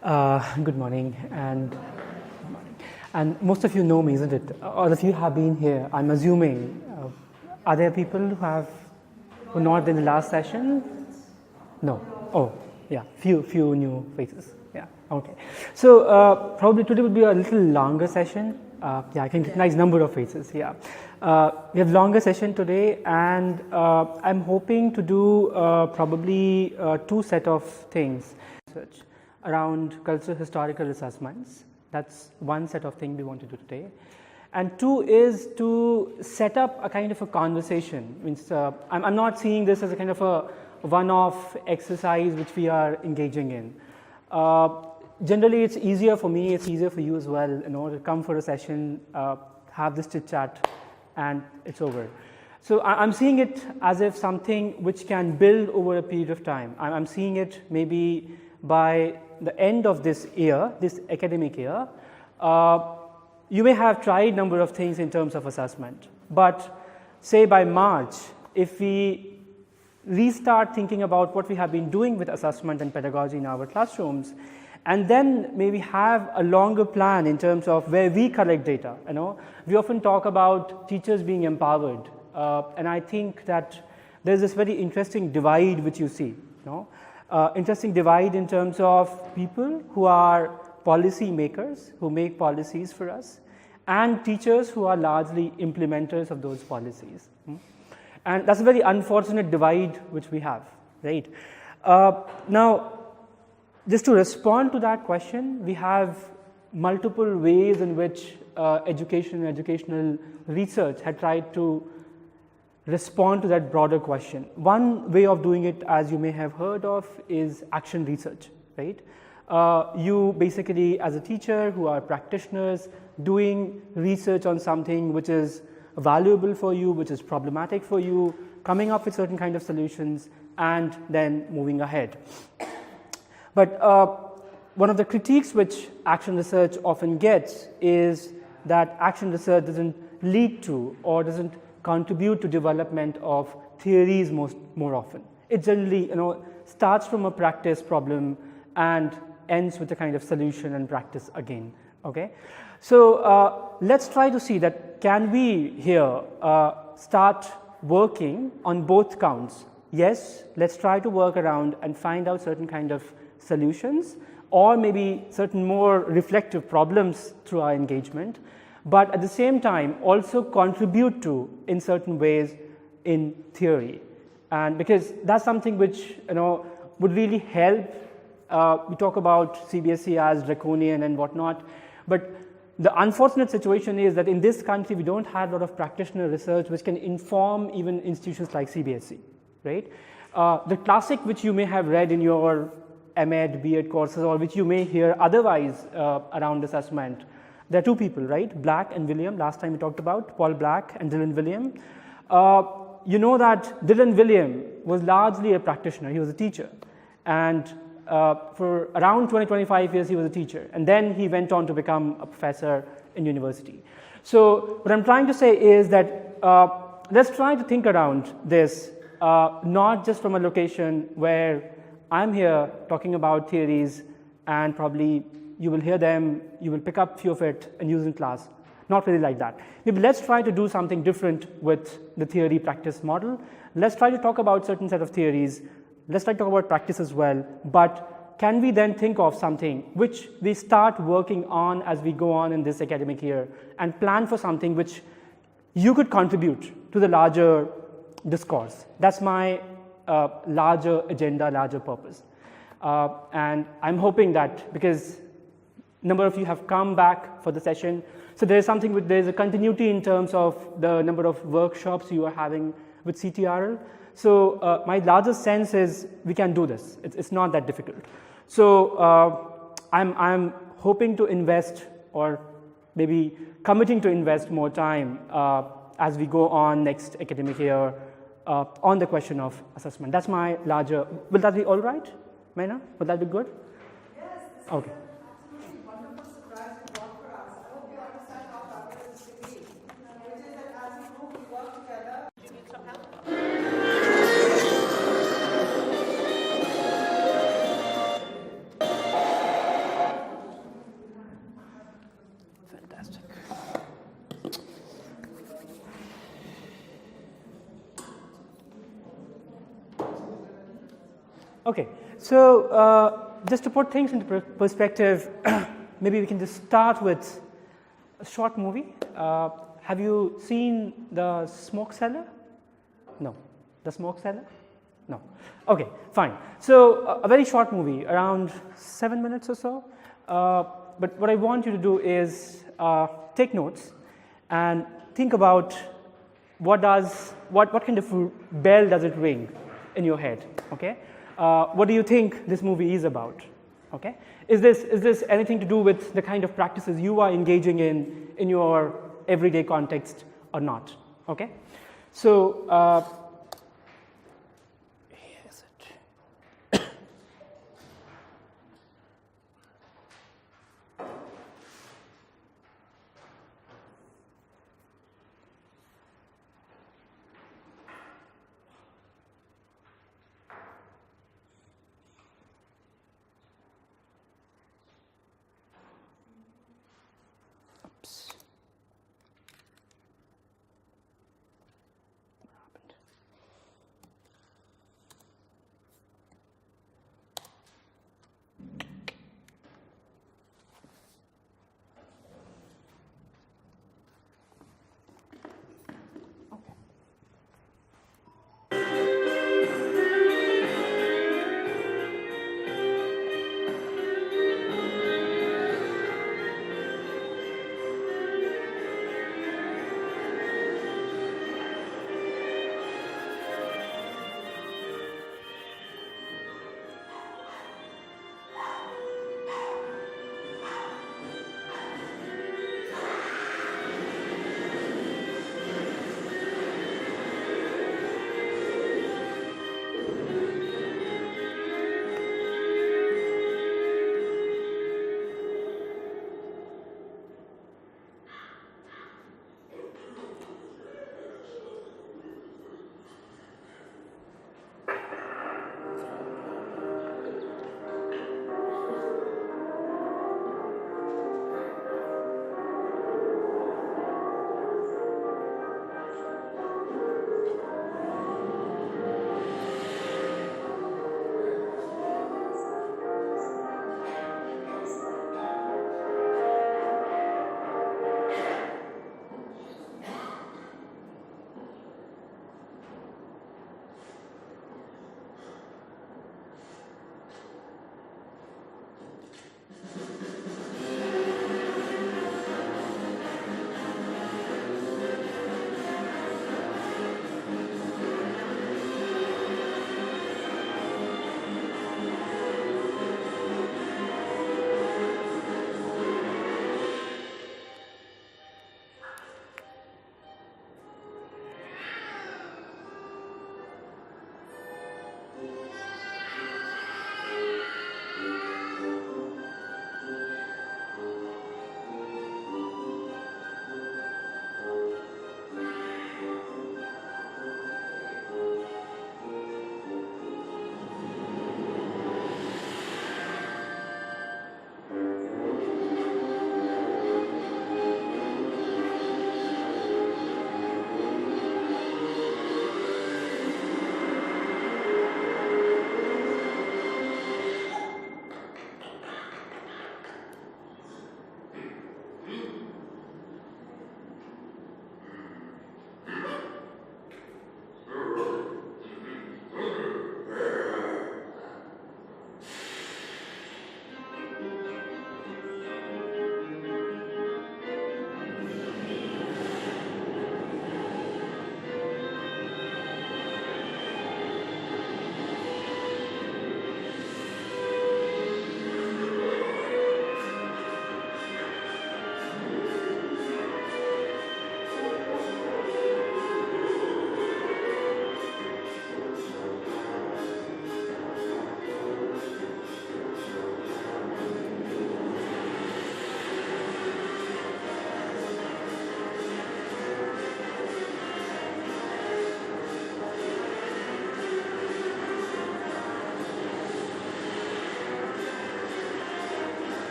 Good morning, and most of you know me, isn't it? All of you have been here, I'm assuming. Are there people who not in the last session? No. Oh, yeah, few new faces. Yeah, okay. So probably today will be a little longer session. Yeah, I can recognize number of faces. Yeah, we have longer session today, and I'm hoping to do probably two set of things. Research around cultural historical assessments. That's one set of things we want to do today. And two is to set up a kind of a conversation. Means I'm not seeing this as a kind of a one-off exercise which we are engaging in. Generally, it's easier for me, it's easier for you as well, to come for a session, have this chit-chat, and it's over. So I'm seeing it as if something which can build over a period of time. I'm seeing it maybe by the end of this year, this academic year. You may have tried number of things in terms of assessment, but say by March, if we restart thinking about what we have been doing with assessment and pedagogy in our classrooms, and then maybe have a longer plan in terms of where we collect data. We often talk about teachers being empowered, and I think that there's this very interesting divide which you see. Interesting divide in terms of people who are policy makers, who make policies for us, and teachers who are largely implementers of those policies. And that's a very unfortunate divide which we have, right? Now, just to respond to that question, we have multiple ways in which education and educational research had tried to respond to that broader question. One way of doing it, as you may have heard of, is action research, right? You basically, as a teacher who are practitioners, doing research on something which is valuable for you, which is problematic for you, coming up with certain kind of solutions, and then moving ahead. But one of the critiques which action research often gets is that action research doesn't lead to or doesn't contribute to development of theories more often. It generally starts from a practice problem and ends with a kind of solution and practice again. Okay, so let's try to see that can we here start working on both counts. Yes, let's try to work around and find out certain kind of solutions, or maybe certain more reflective problems through our engagement, but at the same time also contribute to in certain ways in theory. And because that's something which would really help. We talk about CBSE as draconian and whatnot, but the unfortunate situation is that in this country we don't have a lot of practitioner research which can inform even institutions like CBSE, right? The classic which you may have read in your MEd, BEd courses, or which you may hear otherwise around assessment. There are two people, right? Black and William, last time we talked about, Paul Black and Dylan William. You know that Dylan William was largely a practitioner, he was a teacher. And for around 20-25 years he was a teacher, and then he went on to become a professor in university. So what I'm trying to say is that let's try to think around this, not just from a location where I'm here talking about theories and probably you will hear them, you will pick up few of it and use in class. Not really like that. Maybe let's try to do something different with the theory practice model. Let's try to talk about certain set of theories. Let's try to talk about practice as well, but can we then think of something which we start working on as we go on in this academic year and plan for something which you could contribute to the larger discourse. That's my larger agenda, larger purpose. And I'm hoping that because number of you have come back for the session, so there's a continuity in terms of the number of workshops you are having with CTRL. So my largest sense is we can do this. It's not that difficult. So I'm hoping to invest, or maybe committing to invest more time as we go on next academic year on the question of assessment. That's my larger. Will that be all right, Maina? Will that be good? Yes. Okay. Absolutely wonderful surprise you brought for us. I hope you understand how valuable this will be. Which is that as a group we work together. Do you need some help? Okay, so just to put things into perspective, maybe we can just start with a short movie. Have you seen The Smoke Cellar? No. The Smoke Cellar? No. Okay, fine. So a very short movie, around 7 minutes or so. But what I want you to do is take notes and think about what kind of bell does it ring in your head, okay? What do you think this movie is about, okay? Is this anything to do with the kind of practices you are engaging in your everyday context or not, okay? So, here is it. Oops. What happened?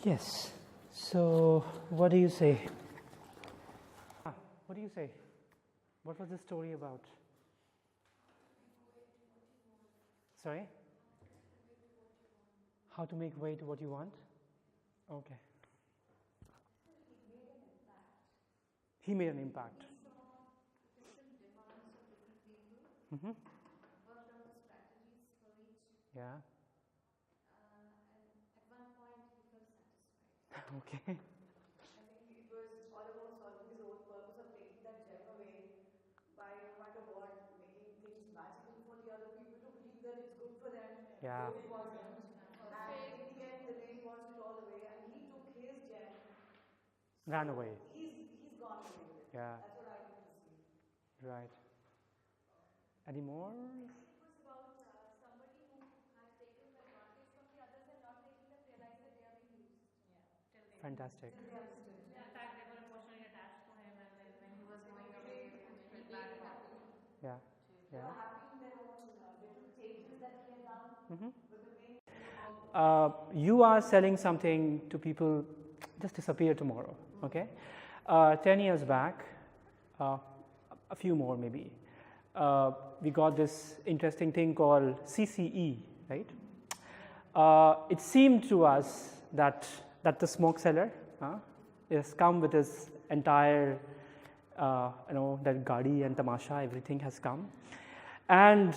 Yes. So, what do you say? What do you say? What was the story about? Sorry? How to make way to what you want? Okay. He made an impact. Mm-hmm. Yeah. Okay. I think it was all about solving his own purpose of taking that gem away by no matter what, making things magical for the other people to believe that it's good for them. Yeah. Though it wasn't. And in the end, the rain washed it all away, and he took his gem. Ran away. He's gone away with it. Yeah. That's what I get to see. Right. Any more? It was about somebody who had taken the advantage from the others and not making them realize that they are being used. Fantastic. In fact, they were emotionally attached to him, and then when he was going away, they felt bad about it. Yeah. Yeah. Happy in their own little changes that he had done. Mm-hmm. But the main You are selling something to people, just disappear tomorrow, okay? 10 years back, a few more maybe, we got this interesting thing called CCE, right? It seemed to us that the smoke seller has come with his entire, that gadi and tamasha, everything has come. And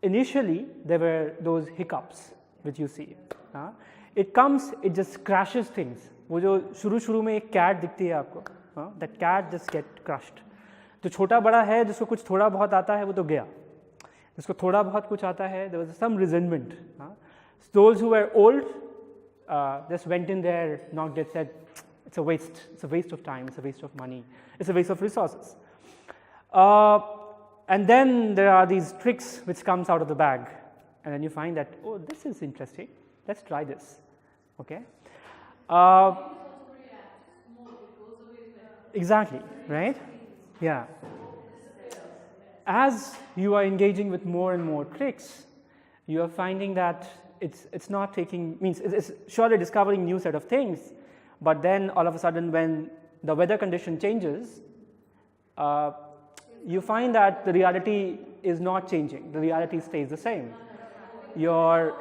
initially, there were those hiccups which you see. It comes, it just crashes things. वो जो शुरू में एक cat दिखती है आपको, that cat just get crushed. जो छोटा बड़ा है, जिसको कुछ थोड़ा बहुत आता है, वो तो गया. जिसको थोड़ा बहुत कुछ आता है, there was some resentment. Those who were old just went in there, knocked it, said, it's a waste of time, it's a waste of money, it's a waste of resources. And then there are these tricks which comes out of the bag, and then you find that, oh, this is interesting, let's try this, okay? Exactly, right? Yeah. As you are engaging with more and more tricks, you are finding that it's not taking, it's surely discovering new set of things, but then all of a sudden when the weather condition changes, you find that the reality is not changing, the reality stays the same. Your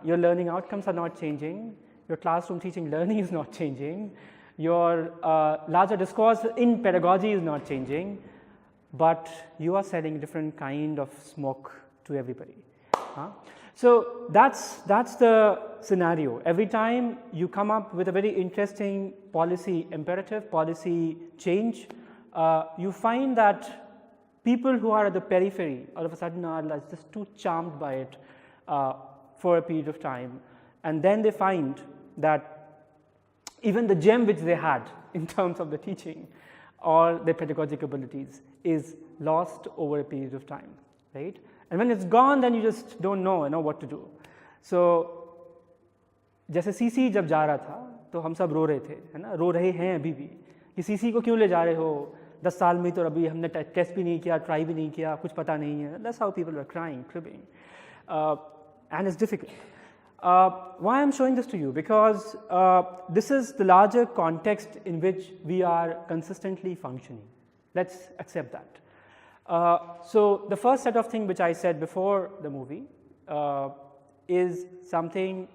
learning outcomes are not changing, your classroom teaching learning is not changing, your larger discourse in pedagogy is not changing, but you are selling different kind of smoke to everybody. So that's the scenario. Every time you come up with a very interesting policy imperative, policy change, you find that people who are at the periphery all of a sudden are just too charmed by it for a period of time, and then they find that even the gem which they had in terms of the teaching or their pedagogic abilities is lost over a period of time, right? And when it's gone, then you just don't know what to do. So, जैसे CC जब जा रहा था, तो हम सब रो रहे थे, है ना? रो रहे हैं अभी भी कि CC को क्यों ले जा रहे हो? 10 साल में तो अभी हमने टेस्ट भी नहीं किया, ट्राई भी नहीं किया, कुछ पता नहीं है. That's how people are crying, cribbing, and it's difficult. Why I'm showing this to you? Because this is the larger context in which we are consistently functioning. Let's accept that. So the first set of things which I said before the movie is something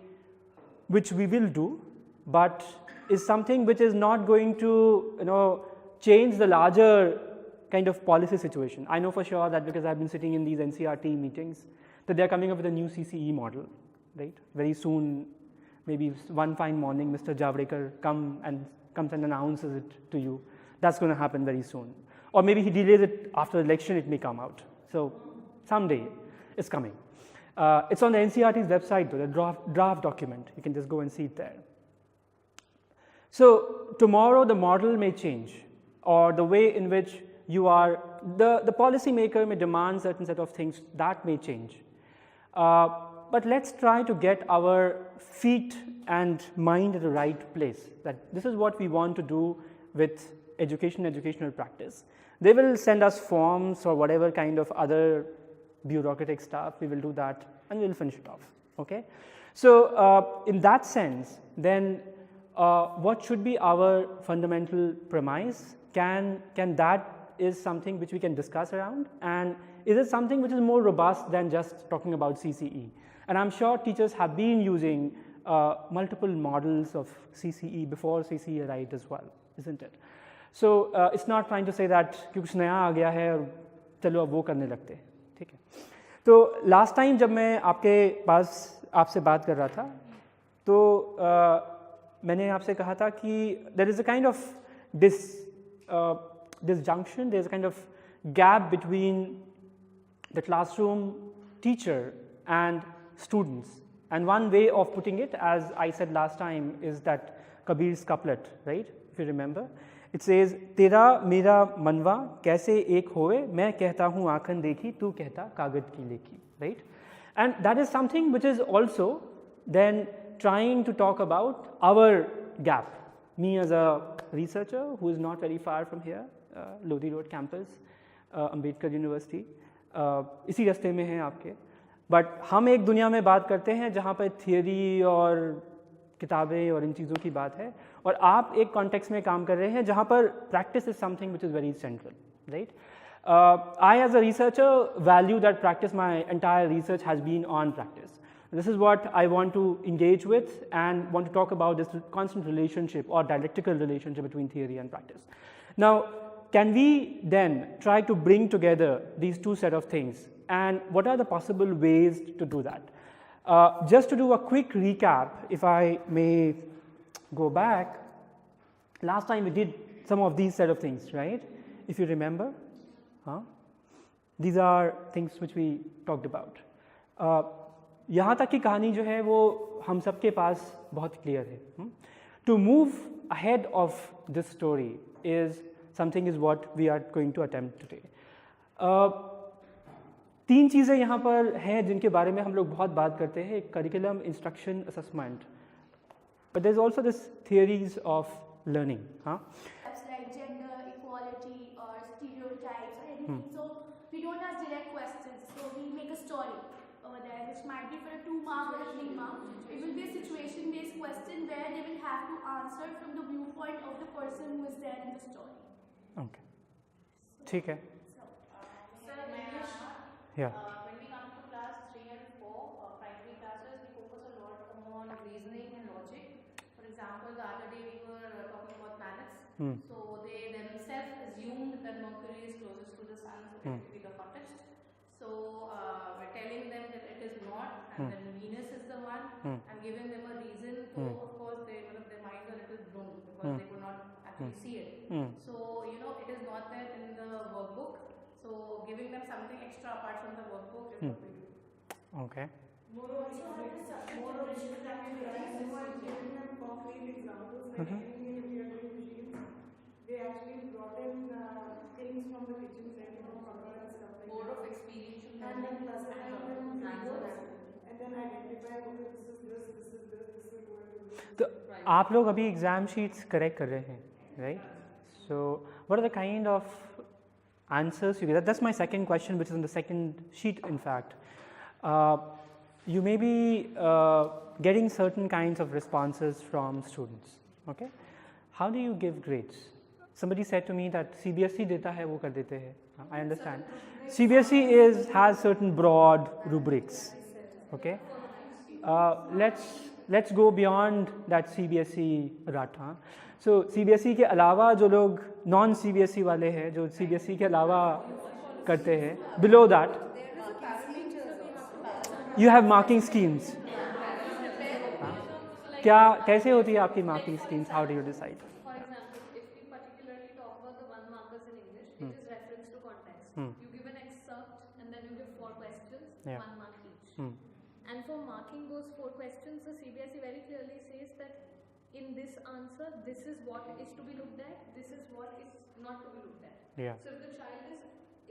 which we will do, but is something which is not going to change the larger kind of policy situation. I know for sure that because I've been sitting in these NCRT meetings that they're coming up with a new CCE model, right? Very soon, maybe one fine morning, Mr. Javadekar comes and announces it to you. That's going to happen very soon. Or maybe he delays it after the election, it may come out. So someday it's coming. It's on the NCRT's website, though, the draft document. You can just go and see it there. So tomorrow the model may change, or the way in which you are, the policymaker may demand certain set of things, that may change. But let's try to get our feet and mind at the right place. That this is what we want to do with educational practice. They will send us forms or whatever kind of other bureaucratic stuff. We will do that and we will finish it off. Okay, so in that sense, then what should be our fundamental premise? Can that is something which we can discuss around, and is it something which is more robust than just talking about CCE? And I'm sure teachers have been using multiple models of CCE before CCE arrived as well, isn't it? So it's not trying to say that कुछ नया आ गया है और चलो अब वो करने लगते हैं, ठीक है? तो लास्ट टाइम जब मैं आपके पास आपसे बात कर रहा था तो मैंने आपसे कहा था कि there is a kind of disjunction, there's a kind of gap between the classroom teacher and students. And one way of putting it, as I said last time, is that Kabir's couplet, right? If you remember, it says, तेरा मेरा मनवा कैसे एक होए, मैं कहता हूँ आँखन देखी, तू कहता कागज की Lekhi, right? And that is something which is also then trying to talk about our gap. Me as a researcher who is not very far from here, Lodi Road campus, Ambedkar University, इसी रास्ते में हैं आपके, but हम एक दुनिया में बात करते हैं जहाँ पर थियरी और किताबें और इन चीज़ों की बात है, और आप एक कॉन्टेक्स्ट में काम कर रहे हैं जहाँ पर practice is something which is very central, right? I as a researcher value that practice. My entire research has been on practice. This is what I want to engage with and want to talk about, this constant relationship or dialectical relationship between theory and practice. Now, can we then try to bring together these two set of things, and what are the possible ways to do that? Just to do a quick recap, if I may go back, last time we did some of these set of things, right? If you remember, these are things which we talked about. यहाँ तक की कहानी जो है वो हम सबके पास बहुत क्लियर है. To move ahead of this story is something is what we are going to attempt today. तीन चीज़ें यहाँ पर हैं जिनके बारे में हम लोग बहुत बात करते हैं, curriculum, instruction, assessment, but there's also this theories of learning. Like gender equality or stereotypes or anything. So we don't ask direct questions. So we make a story over there, which might be for a 2 mark or a 3 mark. It will be a situation-based question where they will have to answer from the viewpoint of the person who is there in the story. Okay. ठीक है. Yeah. When we come to class 3 and 4, primary classes, we focus a lot on reasoning and logic. For example, the other day we were talking about planets. So they themselves assumed that Mercury is closest to the Sun, so it will be the hottest. So we're telling them that it is not, and then Venus is the one, and giving them a reason. So of course their minds are a little blown because they could not actually see it. So it is not there in the workbook. So giving them something extra apart from the workbook is what we do. Okay. More original than giving them concrete examples, like anything if we are doing machines, they actually brought in things from the kitchen set, color and stuff like More that. of experiential And then plus learning. and then identify, okay, this is this is going to be. तो आप लोग अभी exam sheets correct कर रहे हैं, right? So what are the kind of answers you get? That's my second question, which is on the second sheet, in fact. You may be getting certain kinds of responses from students, okay? How do you give grades? Somebody said to me that CBSE देता है वो कर देते हैं. I understand. CBSE has certain broad rubrics, okay? Let's go beyond that CBSE rut. So CBSE के अलावा जो लोग non CBSE वाले हैं, जो CBSE के अलावा करते हैं, below that you have marking schemes. क्या कैसे होती है आपकी marking schemes? How do you decide? For example, if we particularly talk about the 1 markers in English, it is reference to context. You give an excerpt and then you give 4 questions, 1 mark each. And for marking those 4 questions, the CBSE very clearly says that in this answer, this is what is to be looked at, this is what is not to be looked at. Yeah. So if the child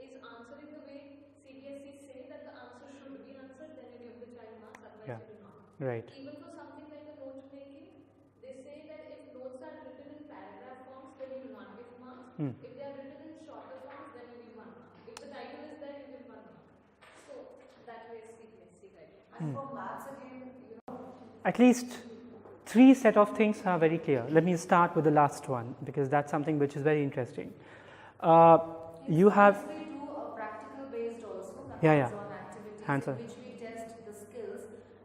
is answering the way CBSE say that the answer should be answered, then you give the child marks, otherwise you do not. Right. Even for something like a note making, they say that if notes are written in paragraph forms, then you will not give marks. If they are written in shorter forms, then you give 1 mark. If the title is there, you give 1 mark. So that way is CBSE guideline. And for maths again, at least 3 set of things are very clear. Let me start with the last one because that's something which is very interesting. You have we do a practical based also, the Yeah, yeah. hands-on activities Hands-on. in which we test the skills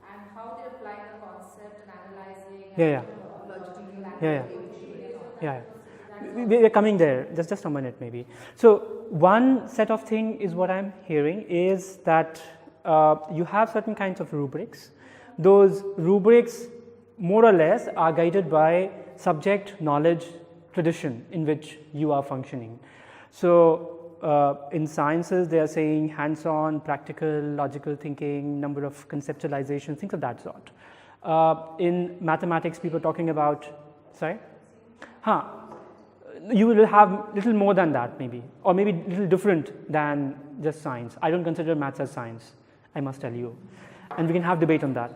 and how they apply the concept and analyzing Yeah, and logical yeah. yeah. We're coming there. Just a minute, maybe. So one set of thing is what I'm hearing is that you have certain kinds of rubrics. Those rubrics, more or less, are guided by subject knowledge tradition in which you are functioning. So in sciences, they are saying hands-on, practical, logical thinking, number of conceptualization, things of that sort. In mathematics, people are talking about, sorry? You will have little more than that maybe, or maybe little different than just science. I don't consider maths as science, I must tell you. And we can have debate on that.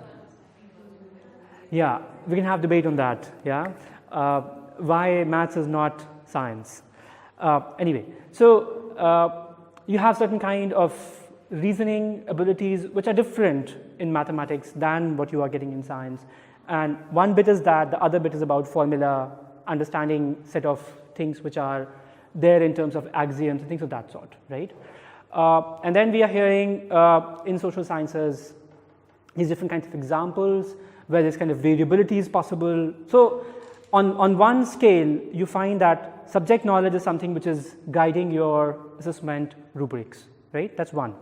Yeah, we can have debate on that, yeah. Why maths is not science. Anyway, so you have certain kind of reasoning abilities which are different in mathematics than what you are getting in science. And one bit is that, the other bit is about formula, understanding set of things which are there in terms of axioms and things of that sort, right? And then we are hearing in social sciences these different kinds of examples where this kind of variability is possible. So on one scale, you find that subject knowledge is something which is guiding your assessment rubrics, right? That's one.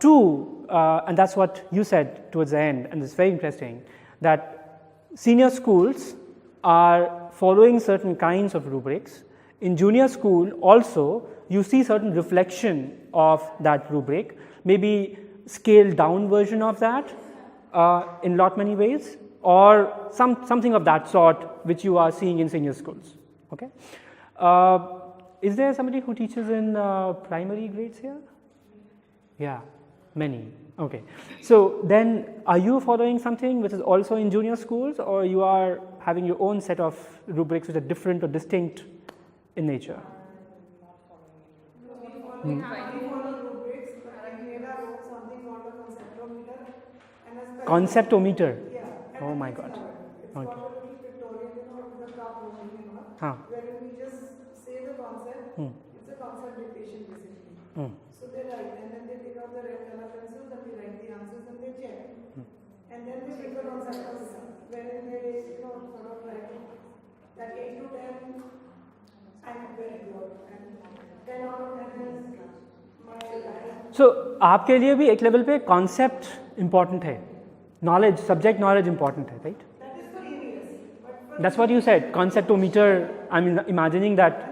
Two, and that's what you said towards the end, and it's very interesting, that senior schools are following certain kinds of rubrics. In junior school also, you see certain reflection of that rubric, maybe scaled down version of that in lot many ways, or something of that sort which you are seeing in senior schools. Okay. Is there somebody who teaches in primary grades here? Yeah, many. Okay. So then, are you following something which is also in junior schools, or you are having your own set of rubrics which are different or distinct in nature? We follow rubrics, but I made our own something called a conceptometer. And a Conceptometer? Yeah. Oh my God. It's Okay. called a little pictorial, with a cup motion, Huh. wherein we just say the concept. It's a concept dictation basically. So they write, and then they pick out the red color pencils, and they write the answers, and they check. And then they pick the concepts, wherein they, sort of like that 8 to 10, I'm very good, and 10 out of 10 is my life. So आपके लिए भी एक level पे concept important है, knowledge, subject knowledge important है, right? That is for EVS, but for That's what you said, conceptometer. I'm imagining that.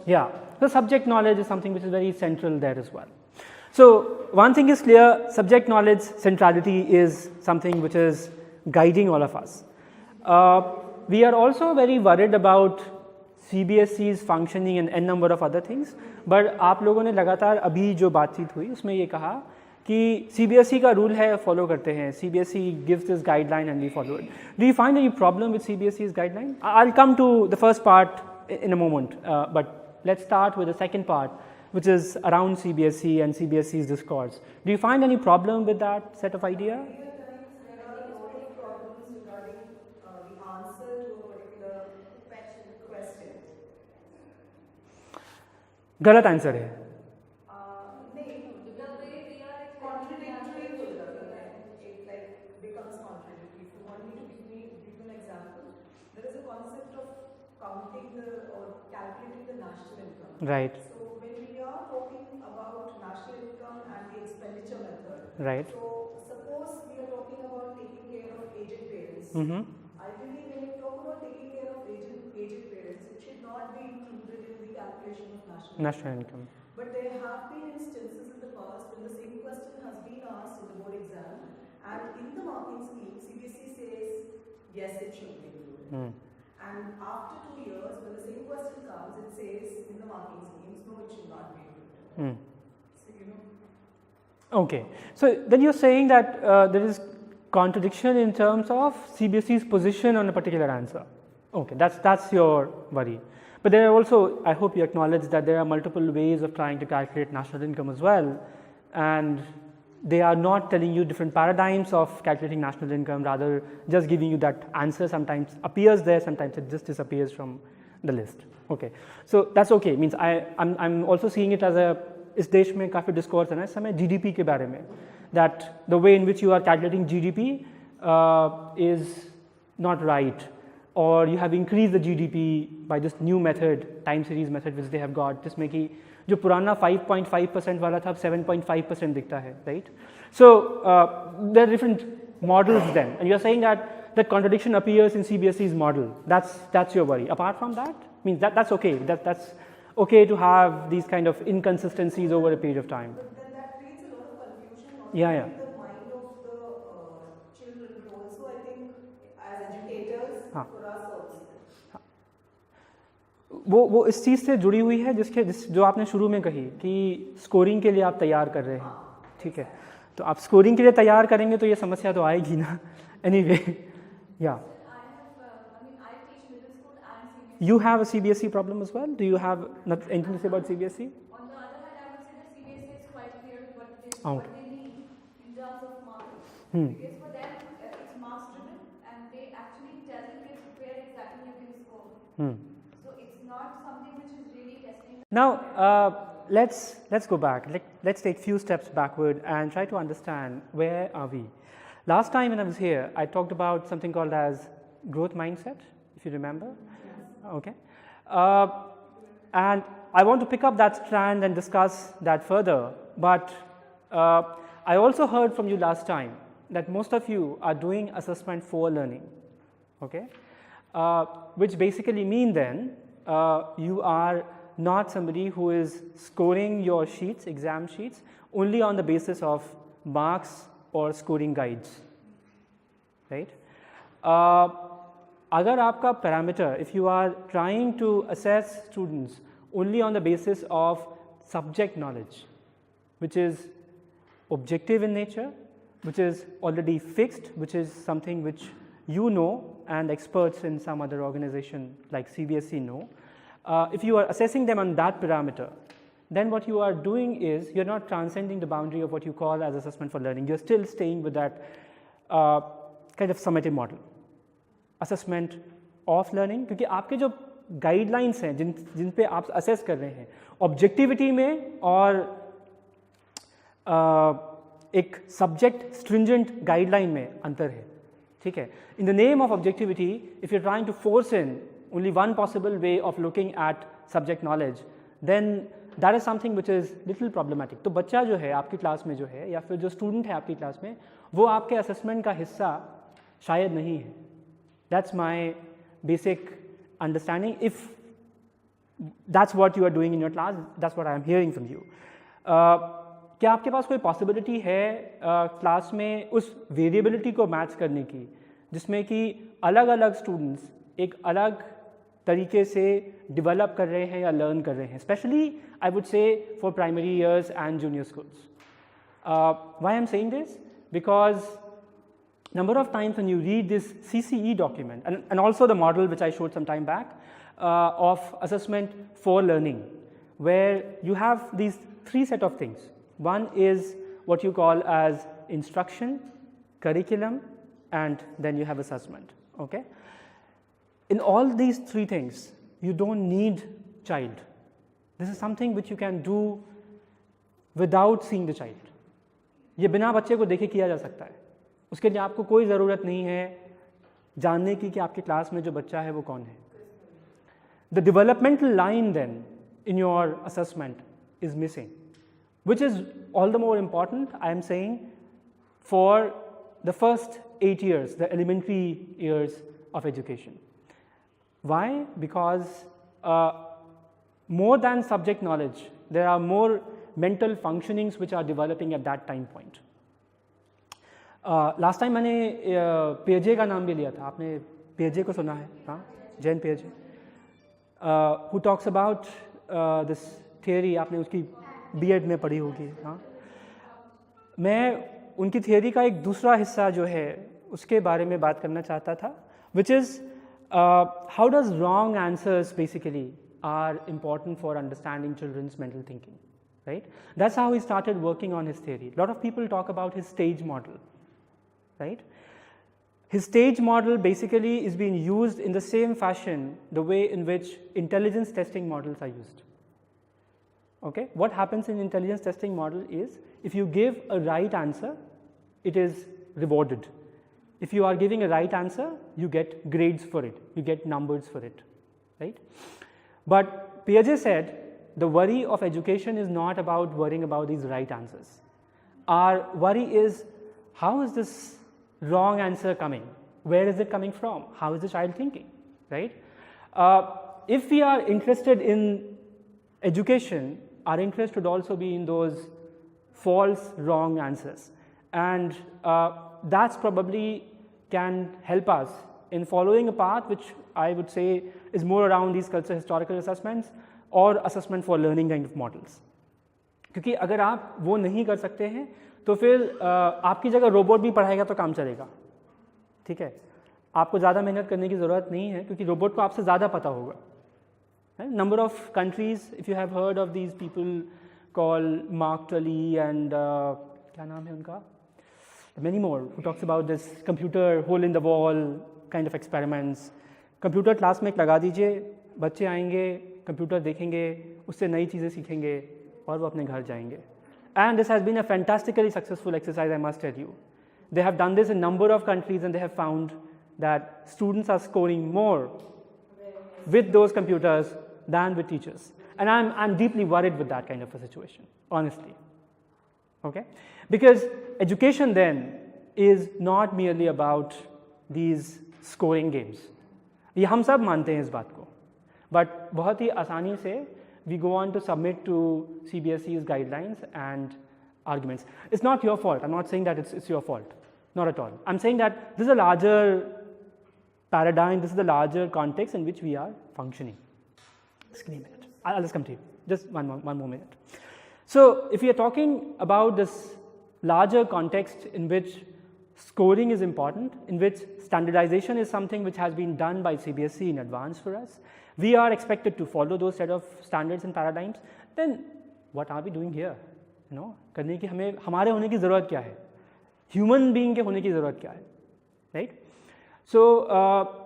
Yeah, so subject knowledge is something which is very central there as well. So one thing is clear, subject knowledge centrality is something which is guiding all of us. We are also very worried about CBSE's functioning and n number of other things, but आप लोगों ने लगातार अभी जो बातचीत हुई उसमें ये कहा कि CBSE का रूल है, फॉलो करते हैं, CBSE gives this guideline and we follow it. Do you find any problem with CBSE's guideline? I'll come to the first part in a moment, but let's start with the second part, which is around CBSE and CBSE's discourse. Do you find any problem with that set of idea? there are a lot of problems regarding the answer to a particular question. गलत answer है. Contradictory will it becomes contradictory. If you want me to give an example, there is a concept of counting or calculating the national income. Right. So when we are talking about national income and the expenditure method, Right. so suppose we are talking about taking care of aged parents. Ideally, when you talk about taking care of aged parents, it should not be included in the calculation of national income. But there have been instances in the past when the same question has been asked in the board exam, and in the marking scheme, CBSE says yes, it should be included. And after 2 years, when the same question comes, it says in the marking schemes, no, it should not be included. So Okay. So then you're saying that there is contradiction in terms of CBSE's position on a particular answer. Okay, that's your worry. But there are also, I hope you acknowledge that there are multiple ways of trying to calculate national income as well, and they are not telling you different paradigms of calculating national income, rather just giving you that answer sometimes appears there, sometimes it just disappears from the list. Okay, so that's okay. Means I'm also seeing it as a, इस देश में काफ़ी discourse है ना इस समय GDP के बारे में, that the way in which you are calculating GDP is not right, or you have increased the GDP by this new method, time series method which they have got, जिसमें कि जो पुराना 5.5% वाला था अब 7.5% दिखता है, right? So there are different models then, and you are saying that that contradiction appears in CBSE's model. That's your worry. Apart from that, means that's okay. That's okay to have these kind of inconsistencies over a period of time. But then that creates a lot of confusion also Yeah. in the mind of the children. Also, I think as educators, for us also. वो इस चीज़ से जुड़ी हुई है जो आपने शुरू में कही कि स्कोरिंग के लिए आप तैयार कर रहे हैं, ठीक है? तो आप स्कोरिंग के लिए तैयार करेंगे तो ये समस्या तो आएगी ना. Anyway, yeah. You have a CBSE problem as well? Do you have anything to say about CBSE? On the other hand, I would say that CBSE is quite clear what they need in terms of marking. Because for them, it's marks driven, and they actually tell the kids where exactly you can score. So it's not something which is really testing. Now, let's go back. Let's take few steps backward and try to understand where are we. Last time when I was here, I talked about something called as growth mindset, if you remember. Okay, and I want to pick up that strand and discuss that further, but I also heard from you last time that most of you are doing assessment for learning, okay, which basically mean then you are not somebody who is scoring your sheets, exam sheets, only on the basis of marks or scoring guides, right? अगर आपका parameter, if you are trying to assess students only on the basis of subject knowledge, which is objective in nature, which is already fixed, which is something which you know and experts in some other organization like CBSE know, if you are assessing them on that parameter, then what you are doing is you are not transcending the boundary of what you call as assessment for learning. You are still staying with that kind of summative model. Assessment of learning, क्योंकि आपके जो guidelines हैं जिन पे आप assess कर रहे हैं objectivity में और एक सब्जेक्ट स्ट्रिंजेंट गाइडलाइन में अंतर है, ठीक है? In the name of objectivity, if you are trying to force in only one possible way of looking at subject knowledge, then that is something which is little problematic. तो बच्चा जो है आपकी क्लास में जो है या फिर जो स्टूडेंट है आपकी क्लास में, वो आपके असेसमेंट का हिस्सा शायद नहीं है. That's my basic understanding. If that's what you are doing in your class, that's what I am hearing from you. क्या आपके पास कोई possibility है क्लास में उस variability को मैच करने की, जिसमें कि अलग अलग students एक अलग तरीके से develop कर रहे हैं या learn कर रहे हैं, especially I would say for primary years and junior schools. Why I am saying this? Because number of times when you read this CCE document and also the model which I showed some time back of assessment for learning, where you have these three set of things. One is what you call as instruction, curriculum, and then you have assessment, okay? In all these three things, you don't need child. This is something which you can do without seeing the child. ये बिना बच्चे को देखे किया जा सकता है. उसके लिए आपको कोई ज़रूरत नहीं है जानने की कि आपकी क्लास में जो बच्चा है वो कौन है. The developmental line then in your assessment is missing, which is all the more important, I am saying, for the first 8 years, the elementary years of education. Why? Because more than subject knowledge, there are more mental functionings which are developing at that time point. Last time मैंने पियाजे का नाम भी लिया था. आपने पियाजे को सुना है? हाँ, जैन पियाजे, who talks about this theory. आपने उसकी बीएड में पढ़ी होगी. हाँ, मैं उनकी थियरी का एक दूसरा हिस्सा जो है उसके बारे में बात करना चाहता था, which is how does wrong answers basically are important for understanding children's mental thinking. right? That's how he started working on his theory. A lot of people talk about his stage model, right? His stage model basically is being used in the same fashion the way in which intelligence testing models are used. Okay, what happens in intelligence testing model is if you give a right answer, it is rewarded. If you are giving a right answer, you get grades for it, you get numbers for it, right? But Piaget said the worry of education is not about worrying about these right answers. Our worry is, how is this wrong answer coming? Where is it coming from? How is the child thinking, right? If we are interested in education, our interest would also be in those false, wrong answers. And that's probably can help us in following a path which I would say is more around these cultural historical assessments or assessment for learning kind of models. क्योंकि अगर आप वो नहीं कर सकते हैं तो फिर आपकी जगह रोबोट भी पढ़ाएगा तो काम चलेगा, ठीक है? आपको ज़्यादा मेहनत करने की ज़रूरत नहीं है क्योंकि रोबोट को आपसे ज़्यादा पता होगा. Number of countries, if you have heard of these people called Mark Tully and क्या नाम है उनका? Many more who talks about this computer hole in the wall kind of experiments. Computer class में लगा दीजिए, बच्चे आएंगे, कंप्यूटर देखेंगे, उससे नई चीज़ें सीखेंगे और वो अपने घर जाएंगे. And this has been a fantastically successful exercise, I must tell you. They have done this in a number of countries and they have found that students are scoring more with those computers than with teachers. And I'm deeply worried with that kind of a situation, honestly. Okay? Because education then is not merely about these scoring games. ये हम सब मानते हैं इस बात को. But बहुत ही आसानी से we go on to submit to CBSE's guidelines and arguments. It's not your fault. I'm not saying that it's your fault. Not at all. I'm saying that this is a larger paradigm, this is the larger context in which we are functioning. Just give me a minute. I'll just come to you. Just one more minute. So if we are talking about this larger context in which scoring is important, in which standardization is something which has been done by CBSE in advance for us, we are expected to follow those set of standards and paradigms, then what are we doing here? You know, करने की हमें हमारे होने की ज़रूरत क्या है? Human being के होने की ज़रूरत क्या है? Right? So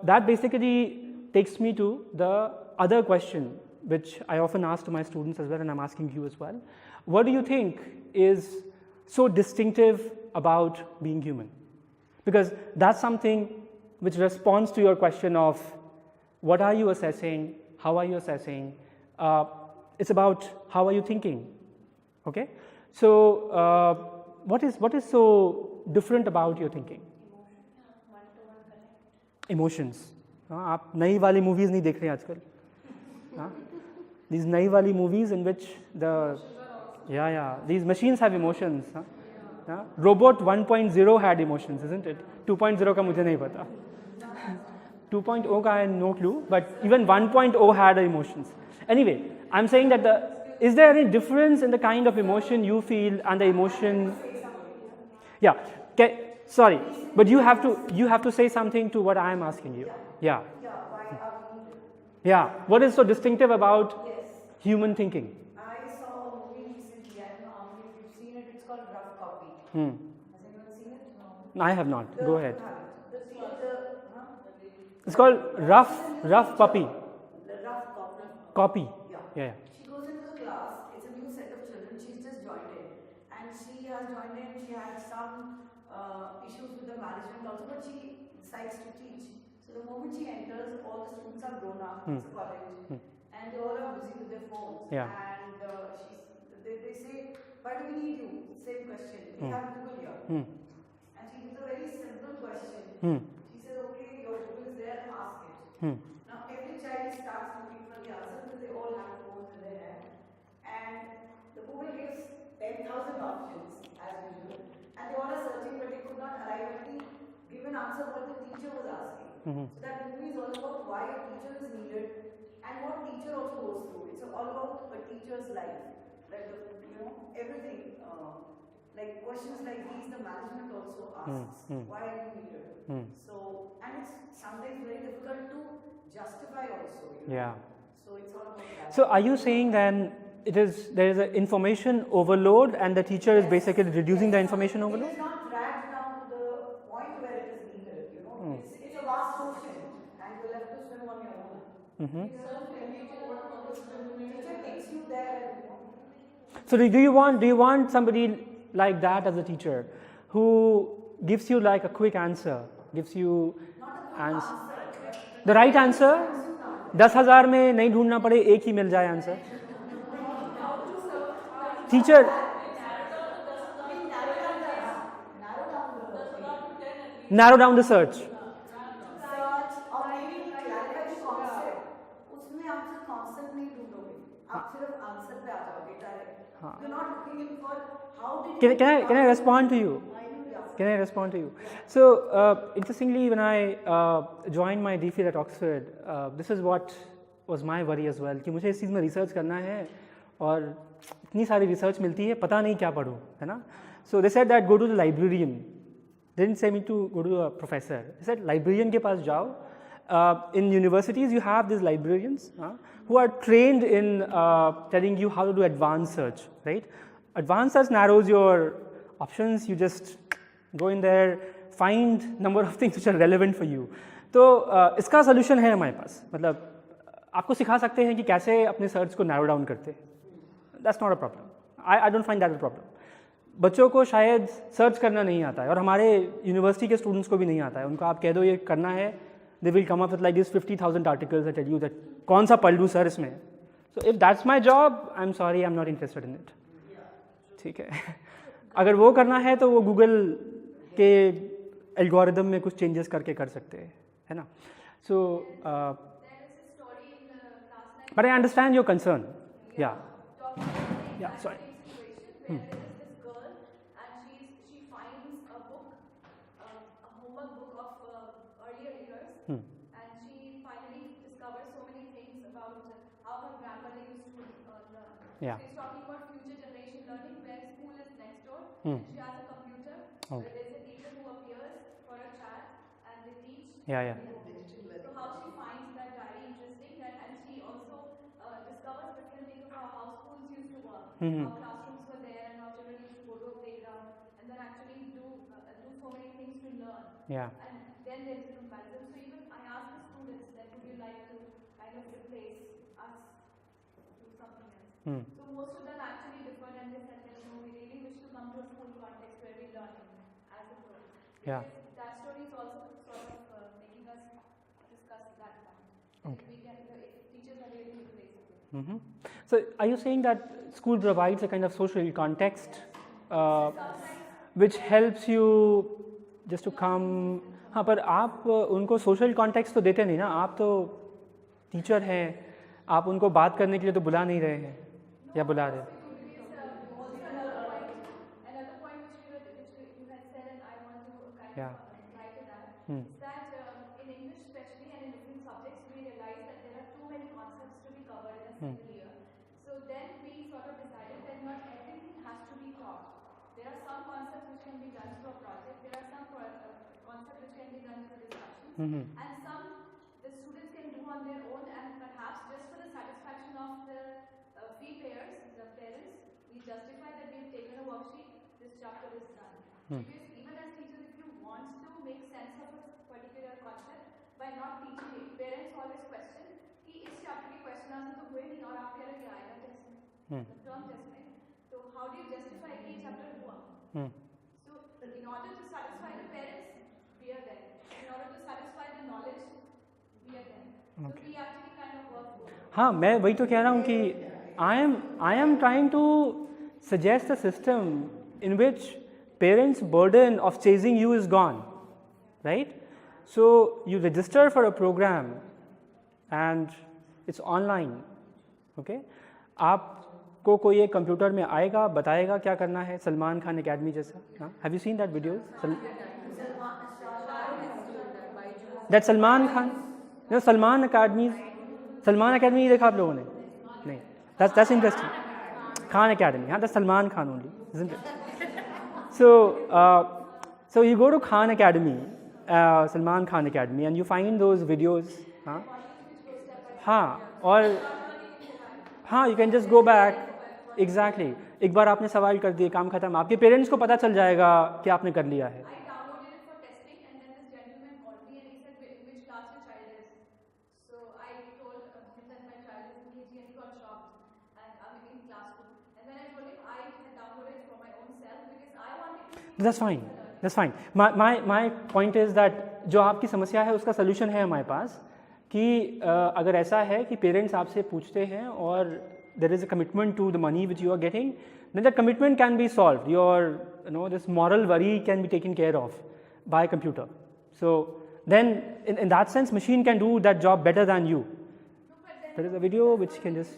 that basically takes me to the other question which I often ask to my students as well, and I'm asking you as well. What do you think is so distinctive about being human? Because that's something which responds to your question of what are you assessing, how are you assessing, it's about how are you thinking, okay? So what is so different about your thinking? Emotions. आप नई वाली movies नहीं देख रहे हैं आजकल. These नई वाली movies in which these machines have emotions. Robot 1.0 had emotions, isn't it? 2.0 का मुझे नहीं पता. 2.0 का I have no clue, but even 1.0 had emotions. Anyway, I'm saying that is there any difference in the kind of emotion you feel and the emotion? Yeah. Sorry, but you have to say something to what I am asking you. Yeah. Yeah. What is so distinctive about human thinking? I saw a movie recently. I don't know if you've seen it. It's called Rough Copy. Has anyone seen it? No. I have not. Go ahead. It's called Rough Puppy. The Rough Copy. Copy. Yeah. She goes into the class. It's a new set of children. She's just joined in, and she has joined in. She had some issues with the management also, but she decides to teach. So the moment she enters, all the students are grown up. It's a college, and they all are busy with their phones. Yeah. And they say, "Why do we need you?" Same question. We have Google here, and she gives a very simple question. She says, "Okay, your Google is there. Ask it." Now every child starts looking for the answer because they all have phones in their hand, and the Google gives 10,000 options as usual, and they all are searching, but they could not arrive at the given answer what the teacher was asking. So that movie is all about why a teacher is needed and what teacher also goes through. It's all about a teacher's life, like everything. Like questions like these, the management also asks, why are you needed? So, and it's sometimes very difficult to justify also. Yeah. So it's all about that. So are you saying then there is an information overload, and the teacher is basically reducing the information It overload. is not dragged down to the point where it is needed, you know. It's a vast ocean and you'll have to swim on your own. Teacher takes you there, you know. So do you want somebody like that as a teacher, who gives you like a quick answer, gives you the right answer, 10,000 में नहीं ढूंढना पड़े, एक ही मिल जाए answer. Teacher, narrow down the search. और maybe clarify the concept. उसमें आप सिर्फ concept नहीं ढूंढोगे, आप सिर्फ answer पे आ जाओगे direct. You're not looking in for how did Can I respond to you? Can I respond to you? So, interestingly, when I joined my DPhil at Oxford, this is what was my worry as well, कि मुझे इस चीज़ में research करना है और इतनी सारी research मिलती है, पता नहीं क्या पढूं, है ना? So they said that go to the librarian. They didn't say me to go to a professor. They said librarian के पास जाओ. In universities, you have these librarians who are trained in telling you how to do advanced search, right? Advanced search narrows your options. You just go in there, find number of things which are relevant for you. तो इसका solution है हमारे पास. मतलब आपको सिखा सकते हैं कि कैसे अपने search को narrow down करते हैं. That's not a problem. I don't find that a problem. बच्चों को शायद सर्च करना नहीं आता है और हमारे यूनिवर्सिटी के स्टूडेंट्स को भी नहीं आता है. उनको आप कह दो ये करना है, they will come up with like these 50,000 articles that tell you that कौन सा पढ़ लूँ सर इसमें. So if that's my job, I'm sorry, I'm not interested in it. ठीक है. अगर वो करना है तो वो गूगल के एल्गोरिदम में कुछ चेंजेस करके कर सकते हैं, है ना? So but I understand your concern. Yeah. Yeah, sorry. And she finally discovered so many things about how her grandmother used to learn. Yeah. She's talking about future generation learning, where school is next door. She has a computer. Okay. There is a teacher who appears for a chat and they teach. Yeah. So how she finds that very interesting, and she also discovers different things about how schools used to work, how classrooms were there, and how children used to go to a playground, and then actually do so many things to learn. Yeah. And then there is a comparison. So even I asked the students that would you like to kind of replace us to something else. So most of them actually differed and they said that no, we really wish to come to a school context where we learn as a whole. Yeah. That story is also sort of making us discuss that point. Okay. If we can, if teachers are really replaceable. So are you saying that school provides a kind of social context which helps you just to come? हाँ, पर आप उनको social context तो देते नहीं ना. आप तो टीचर हैं, आप उनको बात करने के लिए तो बुला नहीं रहे हैं या बुला रहे हैं. Another point which you had said, and I want to kind Yeah. of reply to that, is that in English especially and in different subjects, we realize that there are too many concepts to be covered in a single year. So then we sort of decided that not everything has to be taught. There are some concepts which can be done through a project. There are some concepts which can be done through discussions, and some the students can do on their own, and perhaps just for the satisfaction of the fee payers, the parents, we justify that we've taken a worksheet, this chapter is done. Because even as teachers, if you want to make sense of a particular concept by not teaching it, parents always question कि इस chapter की question answer तो हुए नहीं और आप कह रहे क्या आएगा टेस्ट में, term test में, तो how do you justify कि ये chapter हुआ? So in order to satisfy the parents, we are there. In order to satisfy the knowledge, we are there. So we actually kind of work both. हाँ, मैं वही तो कह रहा हूँ कि I am trying to suggest a system in which parents' burden of chasing you is gone, right? So you register for a program and it's online, okay? आपको कोई एक कंप्यूटर में आएगा, बताएगा क्या करना है, सलमान खान एकेडमी जैसा. हाँ, have you seen that video? That Salman Khan, no, Salman Academy देखा आप लोगों ने? नहीं. That's interesting. Khan Academy. हाँ, that's Salman Khan only, isn't it? So you go to Khan Academy, Salman Khan Academy, and you find those videos. हाँ, और हाँ, you can just go back. Exactly. एक बार आपने सवाल कर दिए, काम खत्म. आपके पेरेंट्स को पता चल जाएगा कि आपने कर लिया है. I downloaded it for testing, and then this gentleman called me and he said, which class your child is? So I told him that my child is in KG and he got shocked. And I'm in class 2. And then I told him I had downloaded it for my own self because I wanted to see. That's fine. That's fine. My point is that जो आपकी समस्या है उसका solution है हमारे पास कि अगर ऐसा है कि पेरेंट्स आपसे पूछते हैं और there is a commitment to the money which you are getting, then that commitment can be solved. Your, this moral worry can be taken care of by a computer. So then, in that sense, machine can do that job better than you. There is a video which can just.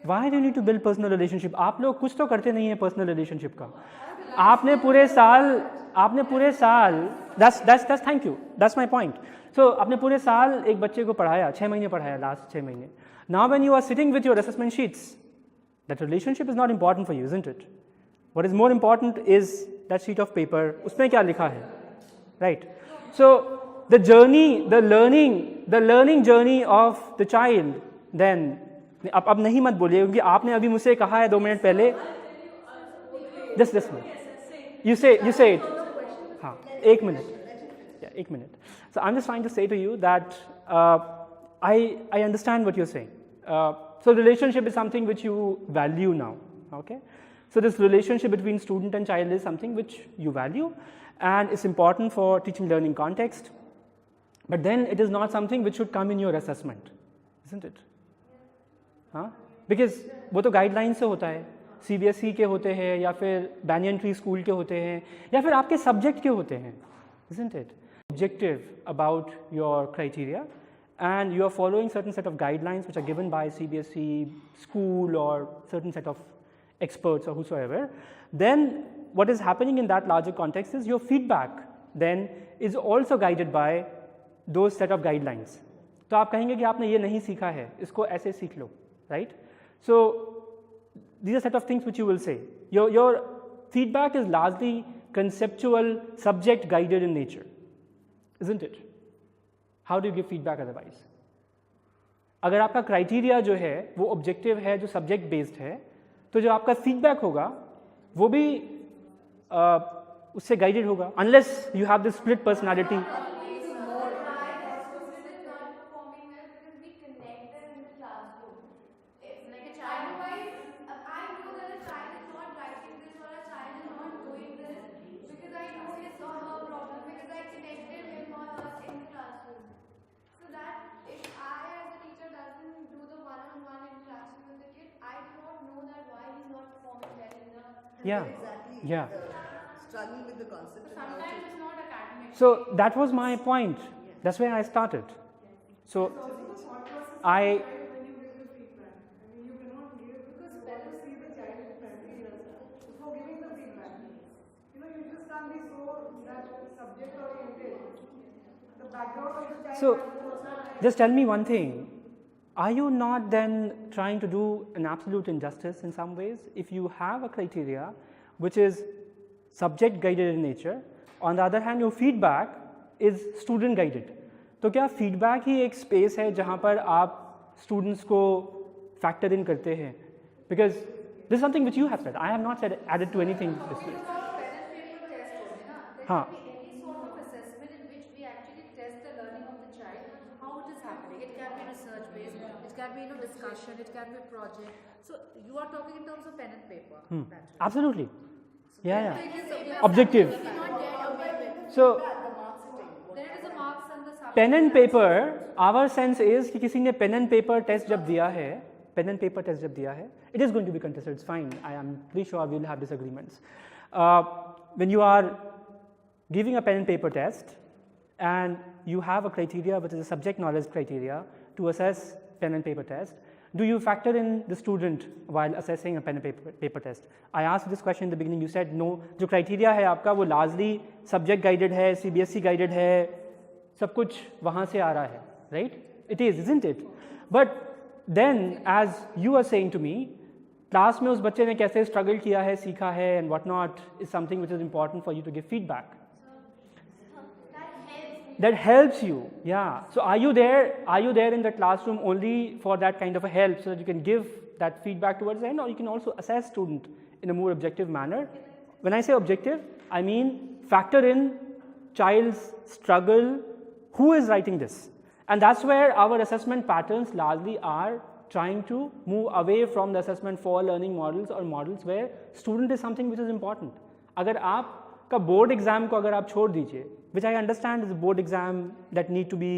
Why do you need to build personal relationship? आप लोग कुछ तो करते नहीं हैं personal relationship का. आपने पूरे साल. That's thank you. That's my point. So आपने पूरे साल एक बच्चे को पढ़ाया, 6 महीने पढ़ाया, last 6 महीने. Now when you are sitting with your assessment sheets, that relationship is not important for you, isn't it? What is more important is that sheet of paper. उसमें क्या लिखा है, right? So the learning journey of the child. Then अब नहीं मत बोलिए क्योंकि आपने अभी मुझसे कहा है 2 मिनट पहले. Just you say it. हाँ, 1 minute. Yeah, 1 minute. So I'm just trying to say to you that I understand what you're saying. So relationship is something which you value now, okay? So this relationship between student and child is something which you value and it's important for teaching learning context. But then it is not something which should come in your assessment, isn't it? हाँ? Because वो तो guidelines से होता है, CBSE के होते हैं या फिर banyan tree school के होते हैं या फिर आपके subject के होते हैं, isn't it? Objective about your criteria. And you are following certain set of guidelines which are given by CBSE school or certain set of experts or whosoever, then what is happening in that larger context is your feedback then is also guided by those set of guidelines. तो आप कहेंगे कि आपने ये नहीं सीखा है, इसको ऐसे सीख लो, right? So these are set of things which you will say. Your feedback is largely conceptual, subject guided in nature, isn't it? How do you give feedback otherwise? अगर आपका criteria जो है वो objective है, जो subject based है, तो जो आपका feedback होगा वो भी उससे guided होगा, unless you have this split personality. Yeah. Struggling with the concept. Sometimes it's not academic. So that was my point. That's where I started. So I. When you give the feedback, I mean, you cannot give it because you want to see the child criteria before giving the feedback. You just can't be so that subject oriented. The background of the child. So just tell me one thing. Are you not then trying to do an absolute injustice in some ways? If you have a criteria which is subject guided in nature, on the other hand your feedback is student guided. तो क्या feedback ही एक space है जहाँ पर आप students को factor in करते हैं? Because this is something which you have said. I have not added to anything this way. हाँ. Any sort of assessment in which we actually test the learning of the child, how it is happening. It can be research based, it can be discussion, it can be project. So you are talking in terms of pen and paper. Absolutely. Yeah. Objective. So There is a marks and the subject. pen and paper, our sense is कि किसी ने pen and paper test जब दिया है, it is going to be contested. It's fine. I am pretty sure we will have disagreements. When you are giving a pen and paper test and you have a criteria which is a subject knowledge criteria to assess pen and paper test, do you factor in the student while assessing a pen and paper test? I asked this question in the beginning, you said no. जो criteria है आपका वो largely subject guided है, CBSE guided है, सब कुछ वहाँ से आ रहा है, right? It is, isn't it? But then as you are saying to me, class में उस बच्चे ने कैसे struggle किया है, सीखा है and what not is something which is important for you to give feedback. That helps me that helps you. Yeah. So are you there? Are you there in the classroom only for that kind of a help, so that you can give that feedback towards the end, or you can also assess student in a more objective manner? When I say objective, I mean factor in child's struggle. Who is writing this? And that's where our assessment patterns largely are trying to move away from the assessment for learning models or models where student is something which is important. अगर आपका board exam को अगर आप छोड़ दीजिए, which I understand is a board exam that need to be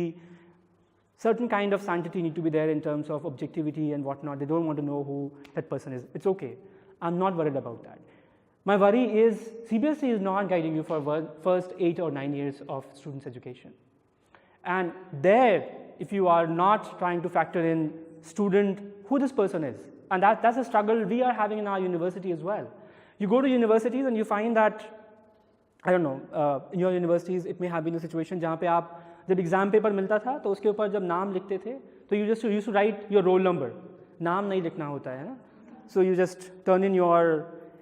certain kind of sanctity need to be there in terms of objectivity and whatnot. They don't want to know who that person is. It's okay. I'm not worried about that. My worry is CBSE is not guiding you for first 8 or 9 years of students' education. And there, if you are not trying to factor in student, who this person is, and that's a struggle we are having in our university as well. You go to universities and you find that, I don't know, in your universities it may have been a situation जहाँ पे आप जब exam paper मिलता था तो उसके ऊपर जब नाम लिखते थे तो you just used to write your roll number, नाम नहीं लिखना होता है ना. So you just turn in your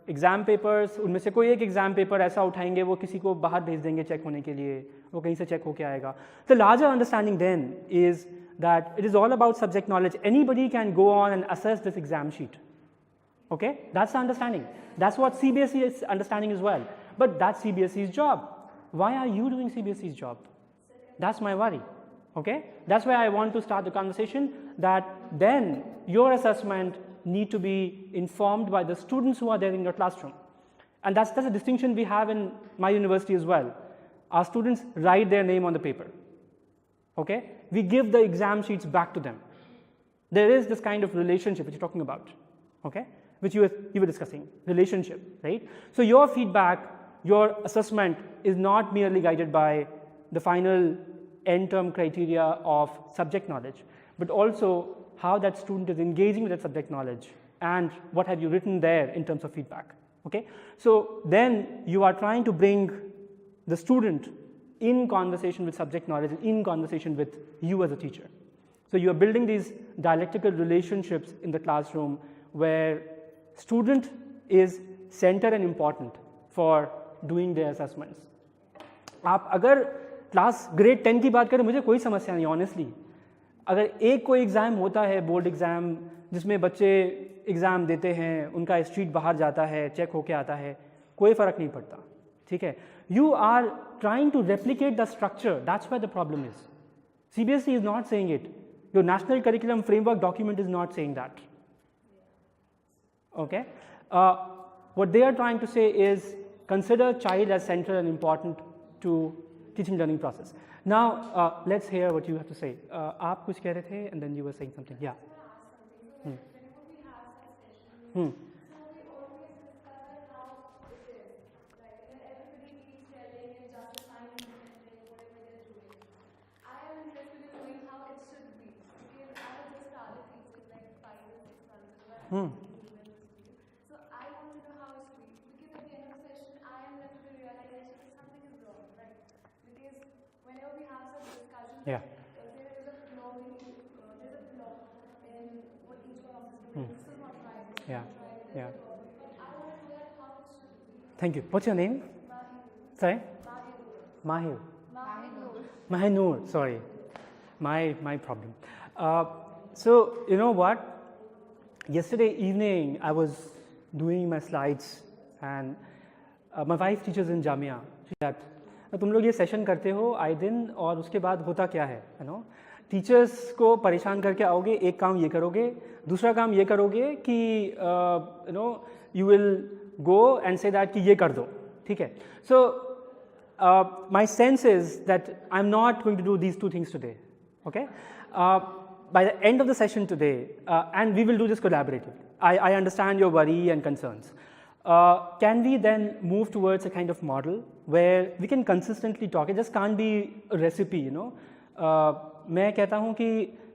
exam papers, उनमें से कोई एक एग्ज़ाम पेपर ऐसा उठाएंगे, वो किसी को बाहर भेज देंगे चेक होने के लिए, वो कहीं से चेक होके आएगा. The larger understanding then is that it is all about subject knowledge. Anybody can go on and assess this exam sheet. Okay, that's the understanding. That's what CBSE is understanding as well. But that's CBSE's job. Why are you doing CBSE's job? That's my worry. Okay, that's why I want to start the conversation that then your assessment need to be informed by the students who are there in your classroom. And that's a distinction we have in my university as well. Our students write their name on the paper. Okay, we give the exam sheets back to them. There is this kind of relationship which you're talking about. Okay, which you were discussing, relationship, right? So your feedback, your assessment is not merely guided by the final end term criteria of subject knowledge, but also how that student is engaging with that subject knowledge and what have you written there in terms of feedback. Okay, so then you are trying to bring the student in conversation with subject knowledge and in conversation with you as a teacher. So you are building these dialectical relationships in the classroom where student is center and important for doing their assessments. आप अगर class grade 10 की बात करें, मुझे कोई समस्या नहीं honestly. अगर एक कोई एग्ज़ाम होता है बोर्ड एग्ज़ाम जिसमें बच्चे एग्ज़ाम देते हैं, उनका स्ट्रीट बाहर जाता है, चेक होके आता है, कोई फ़र्क नहीं पड़ता. ठीक है, you are trying to replicate the structure. That's what the problem is. CBSE is not saying it. Your national curriculum framework document is not saying that. Okay, what they are trying to say is consider child as central and important to teaching learning process. Now let's hear what you have to say. आप कुछ कह रहे थे and then you were saying something. Yeah. So I want to know how it should be, because at the end of the session I am left with the realization that something is wrong, right? Because whenever we have some discussion, there is a flaw in what each one of us is doing. This is not right. This is not right. Yeah. But I want to know how it should be. Thank you. What's your name? Sorry? Mahir. Mahinur. Sorry. My problem. So you know what? Yesterday evening I was doing my slides and my wife teaches in Jamia. That तुम लोग ये session करते हो आए दिन और उसके बाद होता क्या है, यू नो, टीचर्स को परेशान करके आओगे, एक काम ये करोगे, दूसरा काम ये करोगे कि you know you will go and say that कि ये कर दो. ठीक है, so my sense is that I am not going to do these two things today. Okay, by the end of the session today, and we will do this collaboratively. I understand your worry and concerns. Can we then move towards a kind of model where we can consistently talk? It just can't be a recipe, you know. मैं कहता हूँ कि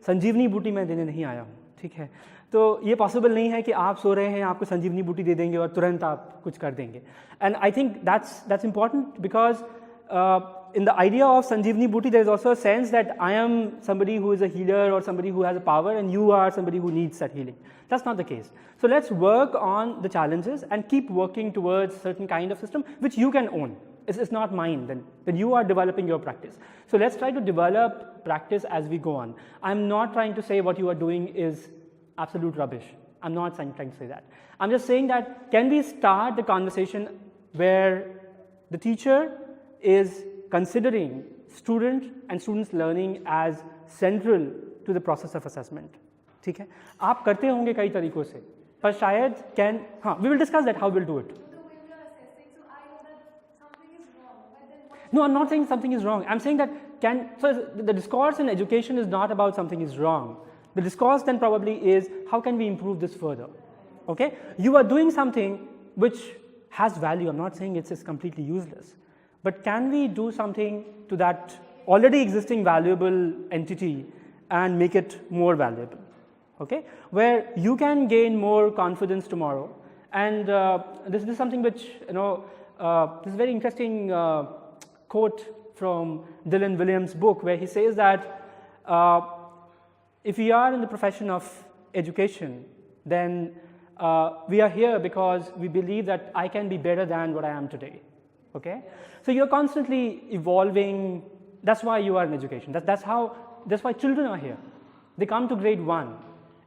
संजीवनी बूटी मैं देने नहीं आया हूँ. ठीक है, तो ये पॉसिबल नहीं है कि आप सो रहे हैं, आपको संजीवनी बूटी दे देंगे और तुरंत आप कुछ कर देंगे. And I think that's important because in the idea of Sanjeevani Bhuti, there is also a sense that I am somebody who is a healer or somebody who has a power and you are somebody who needs that healing. That's not the case. So let's work on the challenges and keep working towards certain kind of system which you can own. It's not mine. Then you are developing your practice. So let's try to develop practice as we go on. I'm not trying to say what you are doing is absolute rubbish. I'm not trying to say that. I'm just saying that can we start the conversation where the teacher is considering student and students learning as central to the process of assessment. ठीक है, आप करते होंगे कई तरीकों से, पर शायद can, हाँ, we will discuss that how we'll do it. No, I'm not saying something is wrong. I'm saying that so the discourse in education is not about something is wrong. The discourse then probably is how can we improve this further? Okay, you are doing something which has value. I'm not saying it's completely useless, but can we do something to that already existing valuable entity and make it more valuable? Okay, where you can gain more confidence tomorrow. And this is something which, this is a very interesting quote from Dylan Williams' book, where he says that if we are in the profession of education, then we are here because we believe that I can be better than what I am today. Okay, so you're constantly evolving. That's why you are in education. That's why children are here. They come to grade 1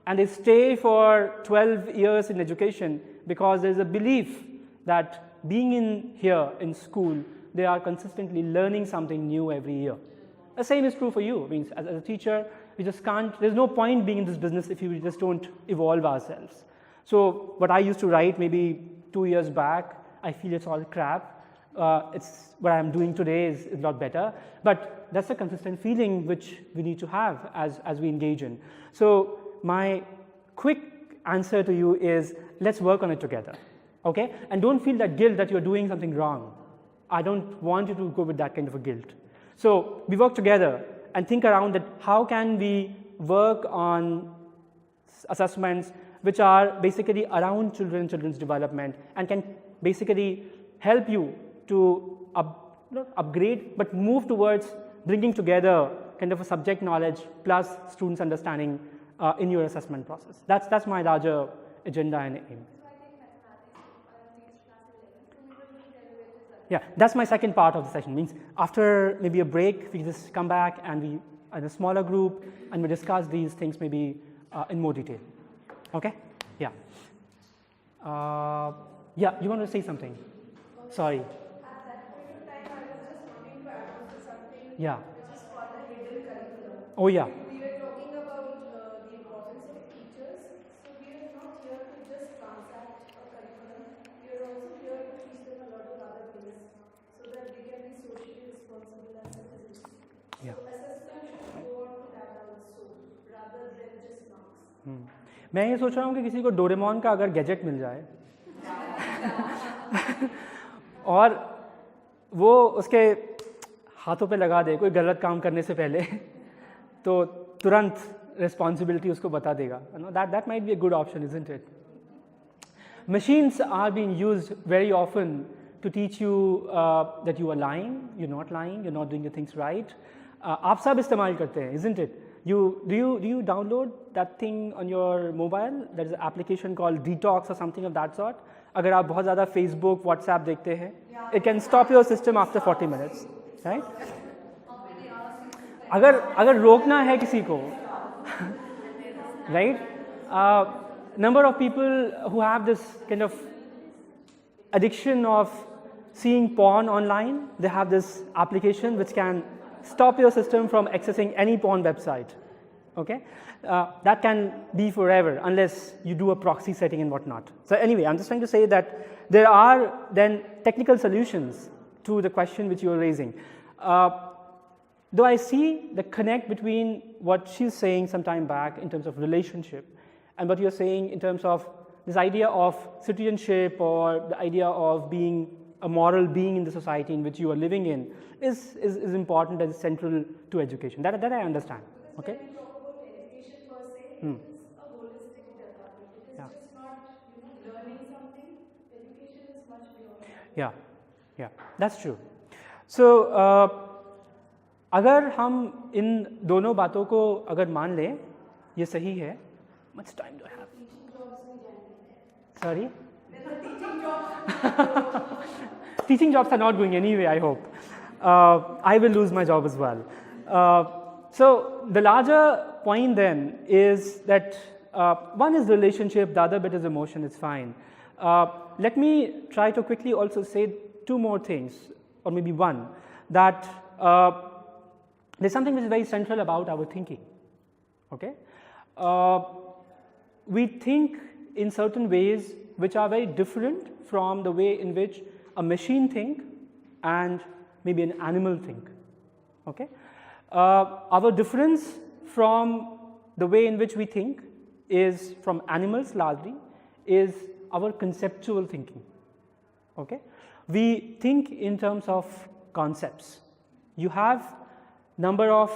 and they stay for 12 years in education because there's a belief that being in here in school, they are consistently learning something new every year. The same is true for you. I mean, as a teacher, we just can't, there's no point being in this business if we just don't evolve ourselves. So what I used to write maybe 2 years back, I feel it's all crap. It's what I'm doing today is a lot better, but that's a consistent feeling which we need to have as we engage in. So my quick answer to you is let's work on it together, okay? And don't feel that guilt that you're doing something wrong. I don't want you to go with that kind of a guilt. So we work together and think around that how can we work on assessments which are basically around children's development and can basically help you to not upgrade but move towards bringing together kind of a subject knowledge plus students understanding in your assessment process. That's my larger agenda and aim. Yeah, that's my second part of the session. Means after maybe a break, we just come back and we in a smaller group and we discuss these things maybe in more detail. Okay? Yeah. Yeah, you want to say something? Sorry. At that point of time, I was just wanting to add on to something Yeah. which is called the hidden curriculum. Oh yeah. We were talking about the importance of teachers. So we are not here to just transact a curriculum. We are also here to teach them a lot of other things so that they can be socially responsible as citizens. Yeah. So assessment should go on to that also rather than just marks. मैं ये सोच रहा हूँ कि किसी को Doraemon का अगर गैजेट मिल जाए और वो उसके हाथों पे लगा दे कोई गलत काम करने से पहले तो तुरंत रिस्पॉन्सिबिलिटी उसको बता देगा. That might be a good option, isn't it? Machines are being used very often to teach you that you are lying, you're not lying, you're not doing the things right. आप सब इस्तेमाल करते हैं, isn't it? Do you download that thing on your mobile? There is an application called Detox or something of that sort. अगर आप बहुत ज़्यादा Facebook, WhatsApp देखते हैं, it can stop your system after 40 minutes, right? अगर रोकना है किसी को, right? Number of people who have this kind of addiction of seeing porn online, they have this application which can stop your system from accessing any porn website, okay? That can be forever unless you do a proxy setting and whatnot. So anyway, I'm just trying to say that there are then technical solutions to the question which you are raising. Though I see the connect between what she's saying some time back in terms of relationship and what you're saying in terms of this idea of citizenship or the idea of being a moral being in the society in which you are living in is important and central to education. That I understand. Okay? When we talk about education per se, it is a holistic development. It is just not learning something. Education is much beyond that. Yeah, that's true. So अगर हम इन दोनों बातों को अगर मान लें, ये सही है. Much time do I have? Sorry? teaching jobs are not going anyway, I hope. I will lose my job as well. So the larger point then is that one is relationship, the other bit is emotion, it's fine. Let me try to quickly also say two more things, or maybe one, that there's something which is very central about our thinking. Okay? We think in certain ways which are very different from the way in which a machine think and maybe an animal think. Okay? Our difference from the way in which we think is from animals largely is our conceptual thinking. Okay? We think in terms of concepts. You have number of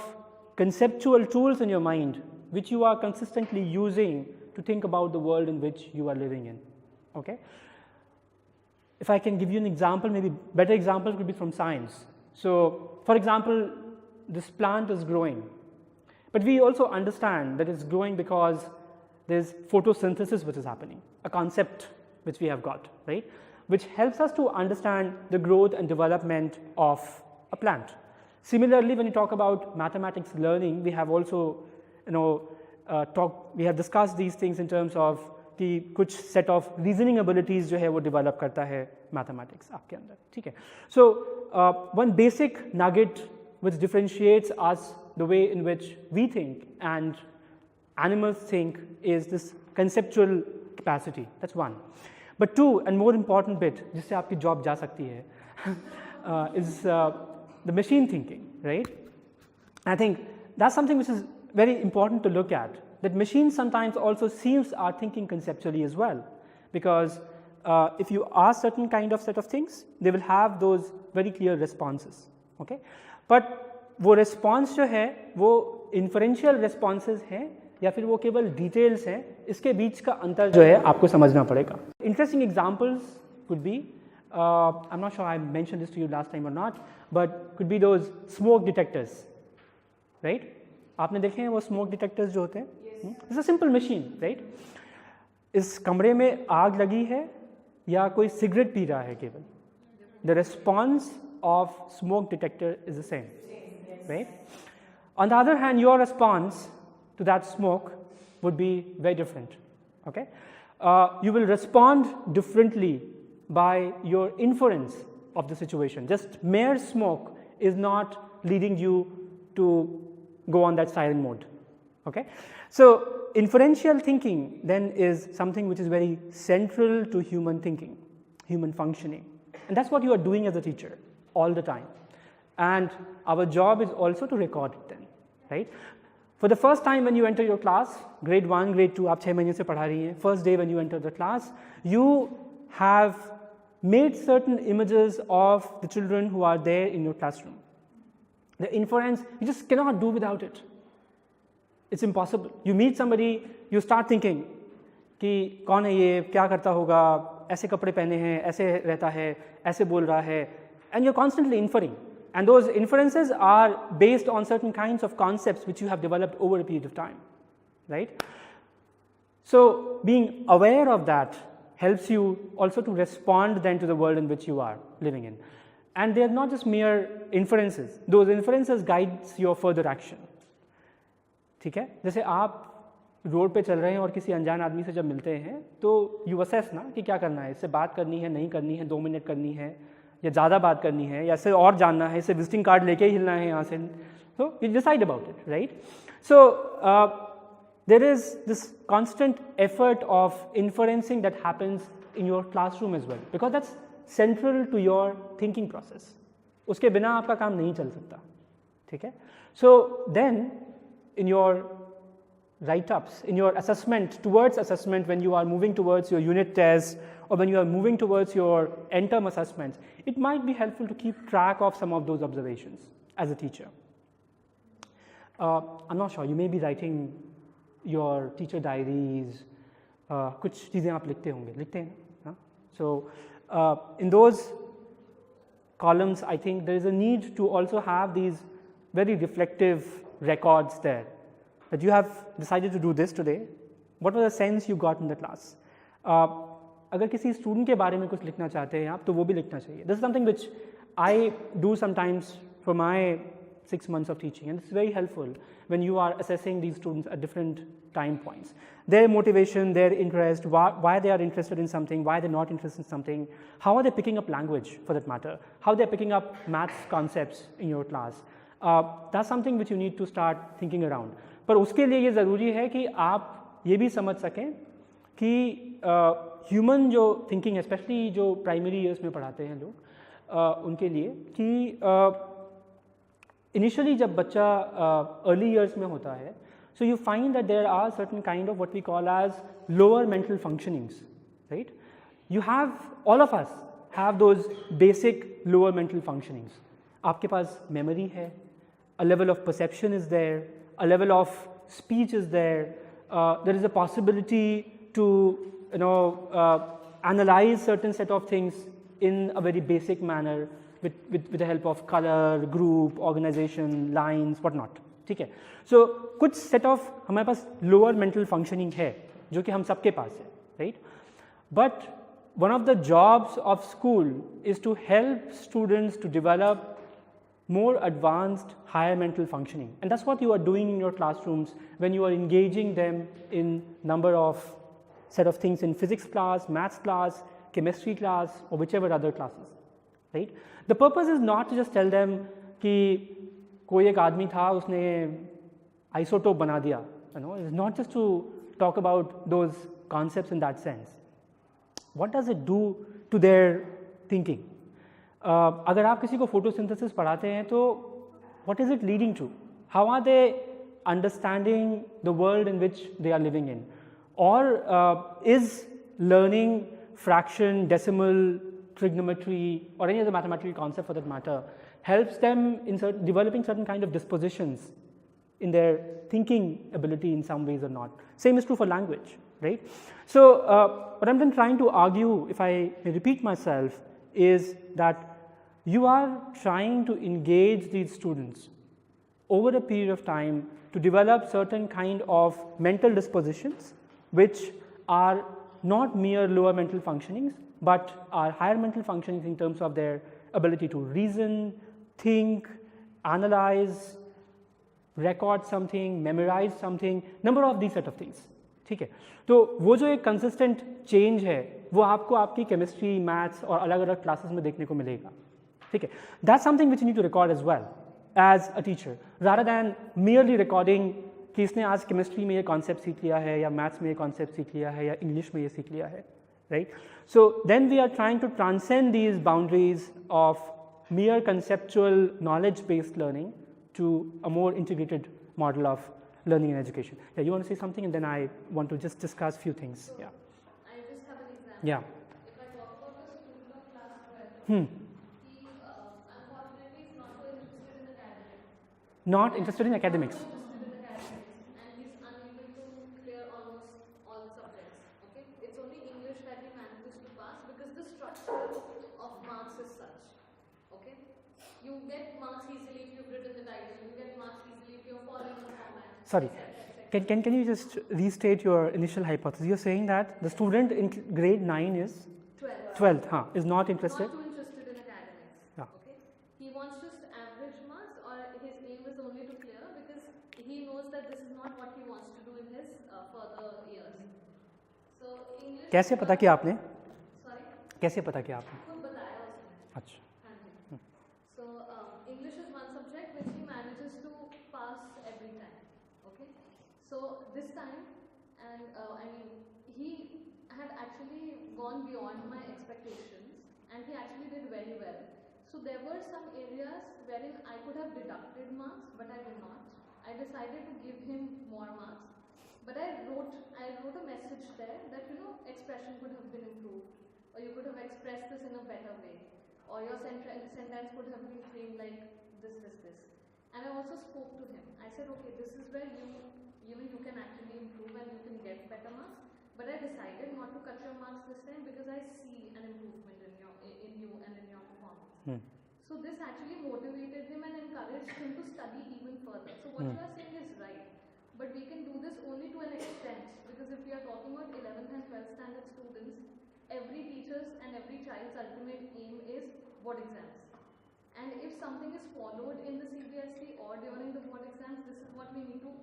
conceptual tools in your mind which you are consistently using to think about the world in which you are living in. Okay? If I can give you an example, maybe better example could be from science. So, for example, this plant is growing, but we also understand that it's growing because there's photosynthesis which is happening, a concept which we have got, right, which helps us to understand the growth and development of a plant. Similarly, when you talk about mathematics learning, we have also, we have discussed these things in terms of कि कुछ set of reasoning abilities जो है वो develop करता है mathematics आपके अंदर, ठीक है? So one basic nugget which differentiates us the way in which we think and animals think is this conceptual capacity. That's one. But two, and more important bit, जिससे आपकी job जा सकती है, is the machine thinking, right? I think that's something which is very important to look at. That machines sometimes also are thinking conceptually as well, because if you ask certain kind of set of things, they will have those very clear responses. Okay, but वो response जो है वो inferential responses हैं या फिर वो केवल details हैं, इसके बीच का अंतर जो है आपको समझना पड़ेगा. Interesting examples could be, I'm not sure I mentioned this to you last time or not, but could be those smoke detectors, right? आपने देखे हैं वो smoke detectors जो होते हैं? It's a simple machine, right? इस कमरे में आग लगी है या कोई सिगरेट पी रहा है केवल? The response of smoke detector is the same, right? On the other hand, your response to that smoke would be very different. Okay, you will respond differently by your inference of the situation. Just mere smoke is not leading you to go on that silent mode. Okay, so inferential thinking then is something which is very central to human thinking, human functioning, and that's what you are doing as a teacher all the time. And our job is also to record it then, right? For the first time when you enter your class, grade 1, grade 2, आप 6 महीने से पढ़ा रही हैं. First day when you enter the class, you have made certain images of the children who are there in your classroom. The inference, you just cannot do without it. It's impossible. You meet somebody, you start thinking कि कौन है ये, क्या करता होगा, ऐसे कपड़े पहने हैं, ऐसे रहता है, ऐसे बोल रहा है, and you're constantly inferring. And those inferences are based on certain kinds of concepts which you have developed over a period of time, right? So being aware of that helps you also to respond then to the world in which you are living in. And they are not just mere inferences. Those inferences guides your further action. ठीक है? जैसे आप road पे चल रहे हैं और किसी अनजान आदमी से जब मिलते हैं तो यू असेस ना कि क्या करना है, इससे बात करनी है, नहीं करनी है, 2 मिनट करनी है या ज़्यादा बात करनी है या इससे और जानना है, इससे विजिटिंग कार्ड लेके ही हिलना है यहाँ से. So you decide about it, right? So there is this constant effort of inferencing that happens in your classroom as well, because that's central to your thinking process. उसके बिना आपका काम नहीं चल सकता, ठीक है? So then in your write-ups, in your assessment, towards assessment, when you are moving towards your unit tests or when you are moving towards your end-term assessments, it might be helpful to keep track of some of those observations as a teacher. I'm not sure, you may be writing your teacher diaries, कुछ चीज़ें आप लिखते होंगे, लिखते हैं ना? So in those columns, I think there is a need to also have these very reflective records there, that you have decided to do this today. What was the sense you got in the class? अगर किसी student के बारे में कुछ लिखना चाहते हैं आप तो वो भी लिखना चाहिए. This is something which I do sometimes for my 6 months of teaching, and it's very helpful when you are assessing these students at different time points. Their motivation, their interest, why they are interested in something, why they're not interested in something, how are they picking up language for that matter, how they're picking up maths concepts in your class. That's something which you need to start thinking around. पर उसके लिए ये ज़रूरी है कि आप ये भी समझ सकें कि ह्यूमन जो थिंकिंग है, स्पेशली जो प्राइमरी ईयर्स में पढ़ाते हैं लोग, उनके लिए कि इनिशियली जब बच्चा अर्ली ईयर्स में होता है, so you find that there are certain kind of what we call as lower mental functionings, right? You have, all of us have those basic lower mental functionings. आपके पास memory है, a level of perception is there, a level of speech is there, there is a possibility to analyze certain set of things in a very basic manner with the help of color, group, organization, lines, what not. ठीक है? So कुछ set of हमारे पास lower mental functioning है जो कि हम सबके पास है, right? But one of the jobs of school is to help students to develop more advanced higher mental functioning, and that's what you are doing in your classrooms when you are engaging them in number of set of things in physics class, maths class, chemistry class, or whichever other classes, right? The purpose is not to just tell them कि कोई एक आदमी था उसने isotope बना दिया, it's not just to talk about those concepts in that sense. What does it do to their thinking? अगर आप किसी को photosynthesis पढ़ाते हैं तो what is it leading to? How are they understanding the world in which they are living in? Or is learning fraction, decimal, trigonometry, or any other mathematical concept for that matter, helps them in developing certain kind of dispositions in their thinking ability in some ways or not. Same is true for language, right? So what I'm then trying to argue, if I may repeat myself, is that you are trying to engage these students over a period of time to develop certain kind of mental dispositions which are not mere lower mental functionings, but are higher mental functionings in terms of their ability to reason, think, analyze, record something, memorize something, number of these set of things. ठीक है? तो वो जो एक consistent change है वो आपको आपकी chemistry, maths और अलग अलग classes में देखने को मिलेगा. ठीक है? That's something which you need to record as well as a teacher, rather than merely recording कि इसने आज केमिस्ट्री में ये कॉन्सेप्ट सीख लिया है या मैथ्स में ये कॉन्सेप्ट सीख लिया है या इंग्लिश में ये सीख लिया है, right? So then we are trying to transcend these boundaries of mere conceptual knowledge based learning to a more integrated model of learning and education. Yeah, you want to say something and then I want to just discuss few things. So, yeah. I just have an example. Yeah. If I talk about the student of class 12, he unfortunately is not so interested in academics. Not interested in academics. Not interested in academics, and he's unable to clear almost all the subjects. Okay, it's only English that he manages to pass because the structure of marks is such. Okay, you get marks easily if you've written the title. You get marks easily if you're following the format. Sorry. Can you just restate your initial hypothesis? You're saying that the student in grade 9 is 12th, is not interested. Not too interested in academics. Yeah. Okay. He wants just average marks, or his aim is only to clear because he knows that this is not what he wants to do in his further years. So English. कैसे पता किया आपने? Sorry. कैसे पता किया आपने? खुद बताया उसने. अच्छा. हाँ जी. So English is one subject which he manages to pass every time. Okay. So this time, and I mean, he had actually gone beyond my expectations, and he actually did very well. So there were some areas wherein I could have deducted marks, but I did not. I decided to give him more marks, but I wrote a message there that expression could have been improved, or you could have expressed this in a better way, or your sentence could have been framed like this. And I also spoke to him. I said, okay, this is where you can actually improve and you can get better marks. But I decided not to cut your marks this time because I see an improvement in you and in your performance. So this actually motivated him and encouraged him to study even further. So what you are saying is right. But we can do this only to an extent, because if we are talking about 11th and 12th standard students, every teacher's and every child's ultimate aim is board exams. And if something is followed in the CBSE or during the board exams, this is what we need to,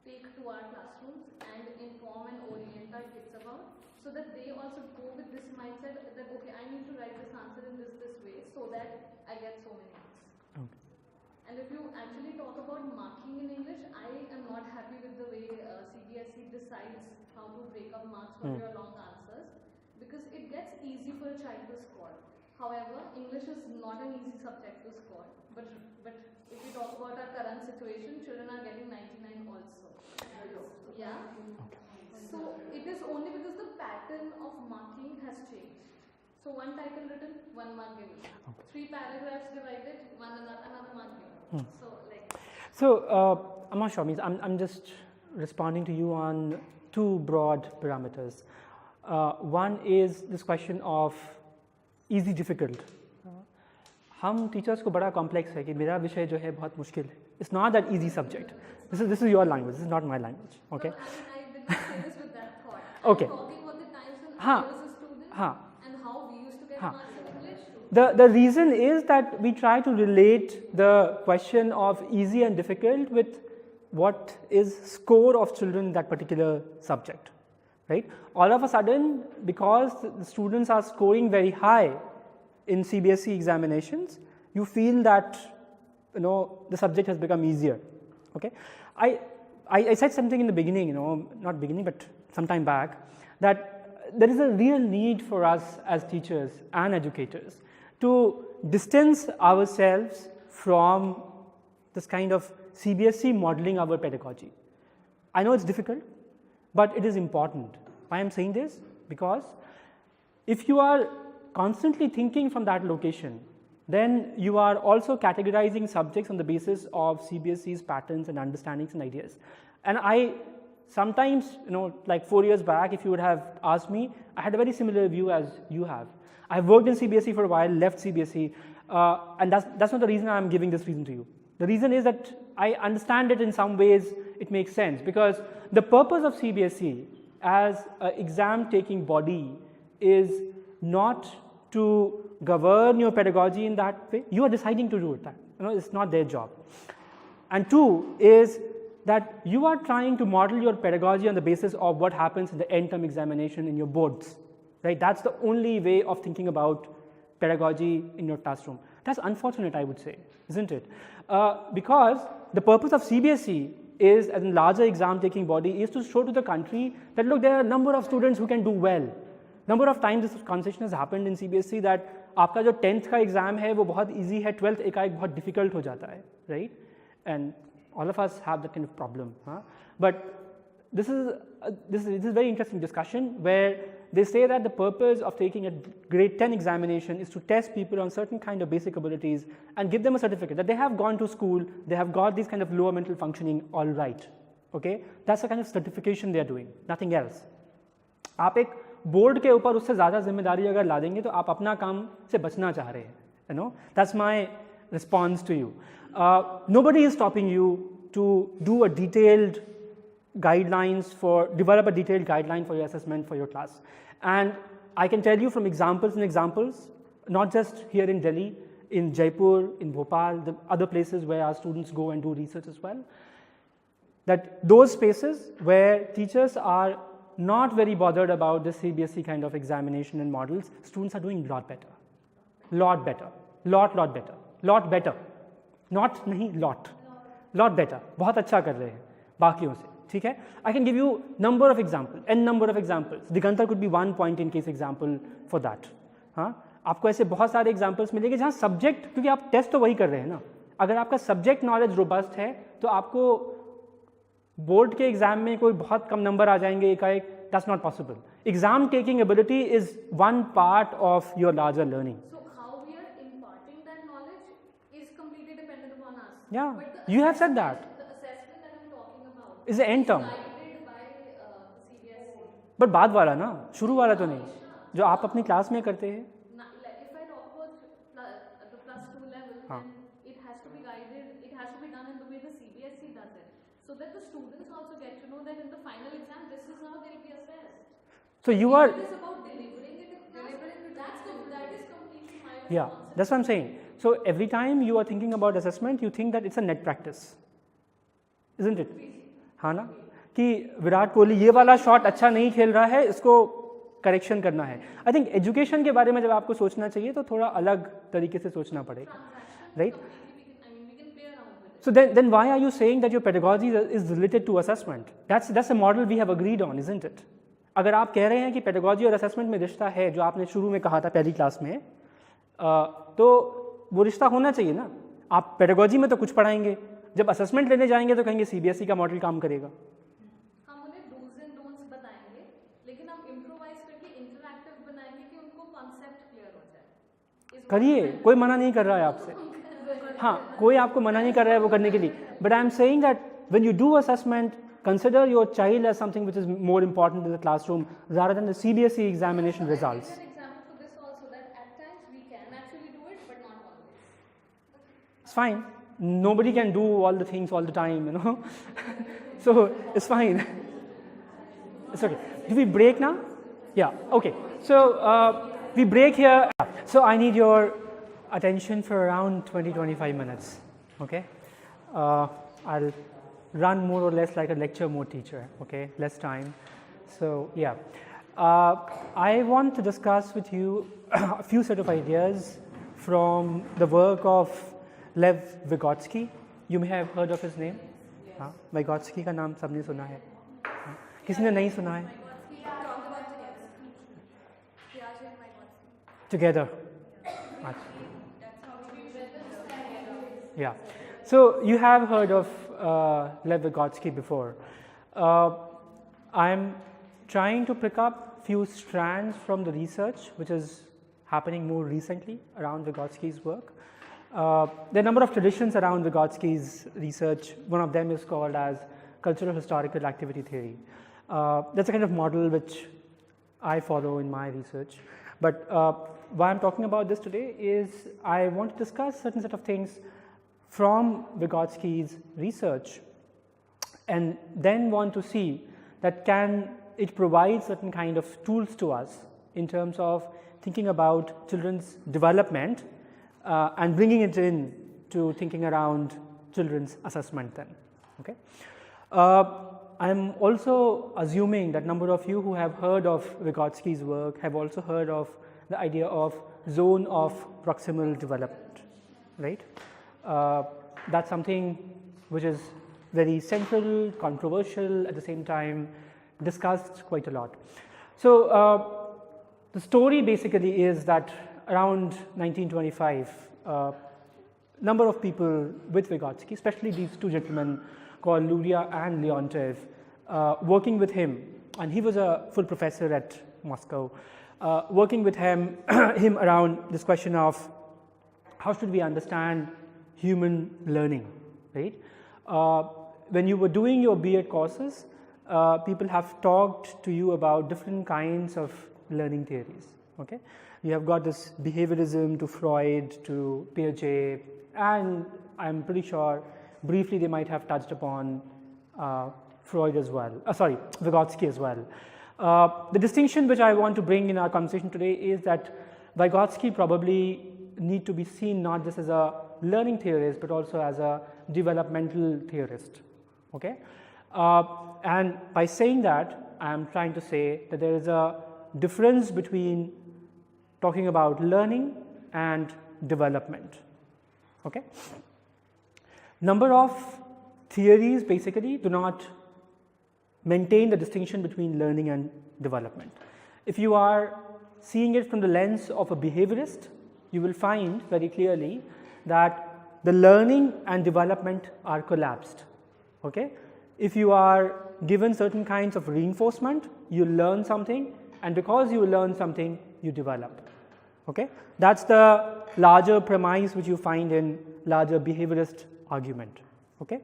take to our classrooms and inform and orient our kids about, so that they also go with this mindset that, okay, I need to write this answer in this way so that I get so many marks. Okay. And if you actually talk about marking in English, I am not happy with the way CBSE decides how to break up marks for your long answers, because it gets easy for a child to score. However, English is not an easy subject to score. But if we talk about our current situation, children are getting 99 also. Yeah. So it is only because the pattern of marking has changed. So one title written, 1 mark given. 3 paragraphs divided, another mark given. So I'm not sure. I'm just responding to you on 2 broad parameters. One is this question of easy difficult. हम teachers को बड़ा complex है कि मेरा विषय जो है बहुत मुश्किल है. It's not that easy subject. This is your language. This is not my language. Okay. No, I did not say this with that thought. Okay. I'm talking about the times when I was a student and how we used to get marks in English. The reason is that we try to relate the question of easy and difficult with what is score of children in that particular subject, right? All of a sudden, because the students are scoring very high in CBSE examinations, you feel that the subject has become easier. Okay, I said something in the beginning, not beginning, but some time back, that there is a real need for us as teachers and educators to distance ourselves from this kind of CBSE modeling our pedagogy. I know it's difficult, but it is important. Why I'm saying this? Because if you are constantly thinking from that location, then you are also categorizing subjects on the basis of CBSE's patterns and understandings and ideas. And I sometimes, like 4 years back, if you would have asked me, I had a very similar view as you have. I've worked in CBSE for a while, left CBSE, and that's not the reason I'm giving this reason to you. The reason is that I understand it in some ways, it makes sense, because the purpose of CBSE as an exam-taking body is not to govern your pedagogy in that way. You are deciding to do it. It's not their job. And 2 is that you are trying to model your pedagogy on the basis of what happens in the end-term examination in your boards. Right? That's the only way of thinking about pedagogy in your classroom. That's unfortunate, I would say, isn't it? Because the purpose of CBSE is, as a larger exam-taking body, is to show to the country that, look, there are a number of students who can do well. Number of times this conversation has happened in CBSE that आपका जो 10th का exam है वो बहुत easy है, 12th एकाएक बहुत difficult हो जाता है, right? And all of us have that kind of problem. But this is a very interesting discussion where they say that the purpose of taking a grade 10 examination is to test people on certain kind of basic abilities and give them a certificate that they have gone to school, they have got these kind of lower mental functioning all right. Okay? That's the kind of certification they are doing, nothing else. आप एक board के ऊपर उससे ज़्यादा जिम्मेदारी अगर ला देंगे तो आप अपना काम से बचना चाह रहे हैं. That's my response to you. Nobody is stopping you to do a detailed develop a detailed guideline for your assessment for your class. And I can tell you from examples, not just here in Delhi, in Jaipur, in Bhopal, the other places where our students go and do research as well, that those spaces where teachers are not very bothered about the CBSE kind of examination and models, students are doing lot better. Lot better. Lot better. Lot better. Not नहीं lot. Lot better. बहुत अच्छा कर रहे हैं बाकियों से. ठीक है? I can give you number of examples, n number of examples. Digantar could be one point in case example for that. आपको ऐसे बहुत सारे examples मिलेंगे जहाँ subject, क्योंकि आप टेस्ट तो वही कर रहे हैं ना. अगर आपका subject knowledge robust है तो आपको बोर्ड के एग्जाम में कोई बहुत कम नंबर आ जाएंगे एकाएक. That's not possible. Exam taking ability is one part of your larger learning. So how we are imparting that knowledge is completely dependent upon us. Yeah, you have said that. The assessment that I'm talking about is the end term. guided by CBSE. But बाद वाला ना, शुरू वाला तो नहीं, जो आप अपनी क्लास में करते हैं. If I talk about the +2 level, then it has to be guided, it has to be done in the way the CBSE does it. So that the students also get to know that in the final exam, this is how they'll be assessed. So you are. It is about Yeah, that's what I'm saying. So every time you are thinking about assessment, you think that it's a net practice, isn't it? हाँ ना कि विराट कोहली ये वाला shot अच्छा नहीं खेल रहा है, इसको करेक्शन करना है. आई थिंक एजुकेशन के बारे में जब आपको सोचना चाहिए तो थोड़ा अलग तरीके से सोचना पड़ेगा, right? So then why are you saying that your pedagogy is related to assessment? That's a model we have agreed on, isn't it? अगर आप कह रहे हैं कि pedagogy और assessment में रिश्ता है, जो आपने शुरू में कहा था पहली क्लास में, तो वो रिश्ता होना चाहिए ना. आप pedagogy में तो कुछ पढ़ाएंगे, जब assessment लेने जाएंगे तो कहेंगे CBSE का मॉडल काम करेगा. हम उन्हें do's and don'ts बताएंगे, लेकिन हम improvise करके interactive बनाएंगे कि उनको concept clear हो जाए. करिए, कोई मना नहीं कर रहा है आपसे. हाँ, कोई आपको मना नहीं कर रहा है वो करने के लिए. But I am saying that when you do assessment, consider your child as something which is more important in the classroom rather than the CBSE examination results. An example for this also, that at times we can actually do it, but not always. It's fine. Nobody can do all the things all the time, you know. So it's fine. It's okay. Do we break now? Yeah. Okay. So we break here. So I need your attention for around 20-25 minutes. Okay. I'll run more or less like a lecture mode teacher. Okay. Less time. So yeah. I want to discuss with you a few set of ideas from the work of Lev Vygotsky. You may have heard of his name. हाँ, Vygotsky का नाम सबने सुना है. हाँ, किसने नहीं सुना है? Together. Yeah. So you have heard of Lev Vygotsky before. I'm trying to pick up few strands from the research which is happening more recently around Vygotsky's work. There are a number of traditions around Vygotsky's research. One of them is called as cultural historical activity theory. That's a kind of model which I follow in my research. But why I'm talking about this today is I want to discuss certain set of things from Vygotsky's research and then want to see that can it provide certain kind of tools to us in terms of thinking about children's development and bringing it in to thinking around children's assessment then. Okay. I'm also assuming that number of you who have heard of Vygotsky's work have also heard of the idea of zone of proximal development, right? That's something which is very central, controversial, at the same time discussed quite a lot. So the story basically is that around 1925, number of people with Vygotsky, especially these two gentlemen called Luria and Leontief, working with him, and he was a full professor at Moscow, working with him around this question of how should we understand human learning, right? When you were doing your B.Ed courses, people have talked to you about different kinds of learning theories, okay? You have got this behaviorism to Freud, to Piaget, and I'm pretty sure briefly they might have touched upon Freud as well, Vygotsky as well. The distinction which I want to bring in our conversation today is that Vygotsky probably need to be seen not just as a learning theorist but also as a developmental theorist, okay? And by saying that, I am trying to say that there is a difference between talking about learning and development, okay? Number of theories basically do not maintain the distinction between learning and development. If you are seeing it from the lens of a behaviorist, you will find very clearly that the learning and development are collapsed, okay? If you are given certain kinds of reinforcement, you learn something, and because you learn something, you develop, okay? That's the larger premise which you find in larger behaviorist argument, okay?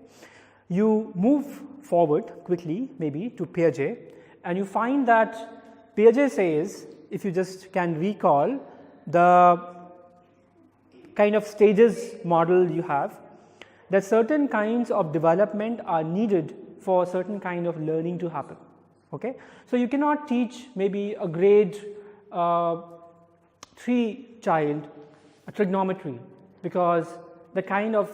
You move forward quickly maybe to Piaget, and you find that Piaget says, if you just can recall the kind of stages model you have, that certain kinds of development are needed for certain kind of learning to happen, okay? So you cannot teach maybe a grade 3 child trigonometry, because the kind of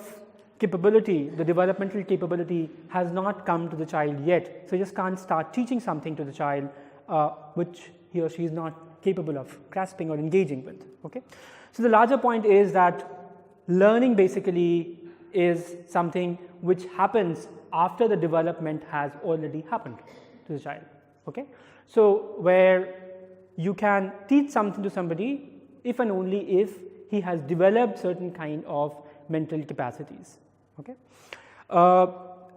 capability, the developmental capability has not come to the child yet. So you just can't start teaching something to the child which he or she is not capable of grasping or engaging with. Okay? So the larger point is that learning basically is something which happens after the development has already happened to the child. Okay? So where you can teach something to somebody if and only if he has developed certain kind of mental capacities. Okay?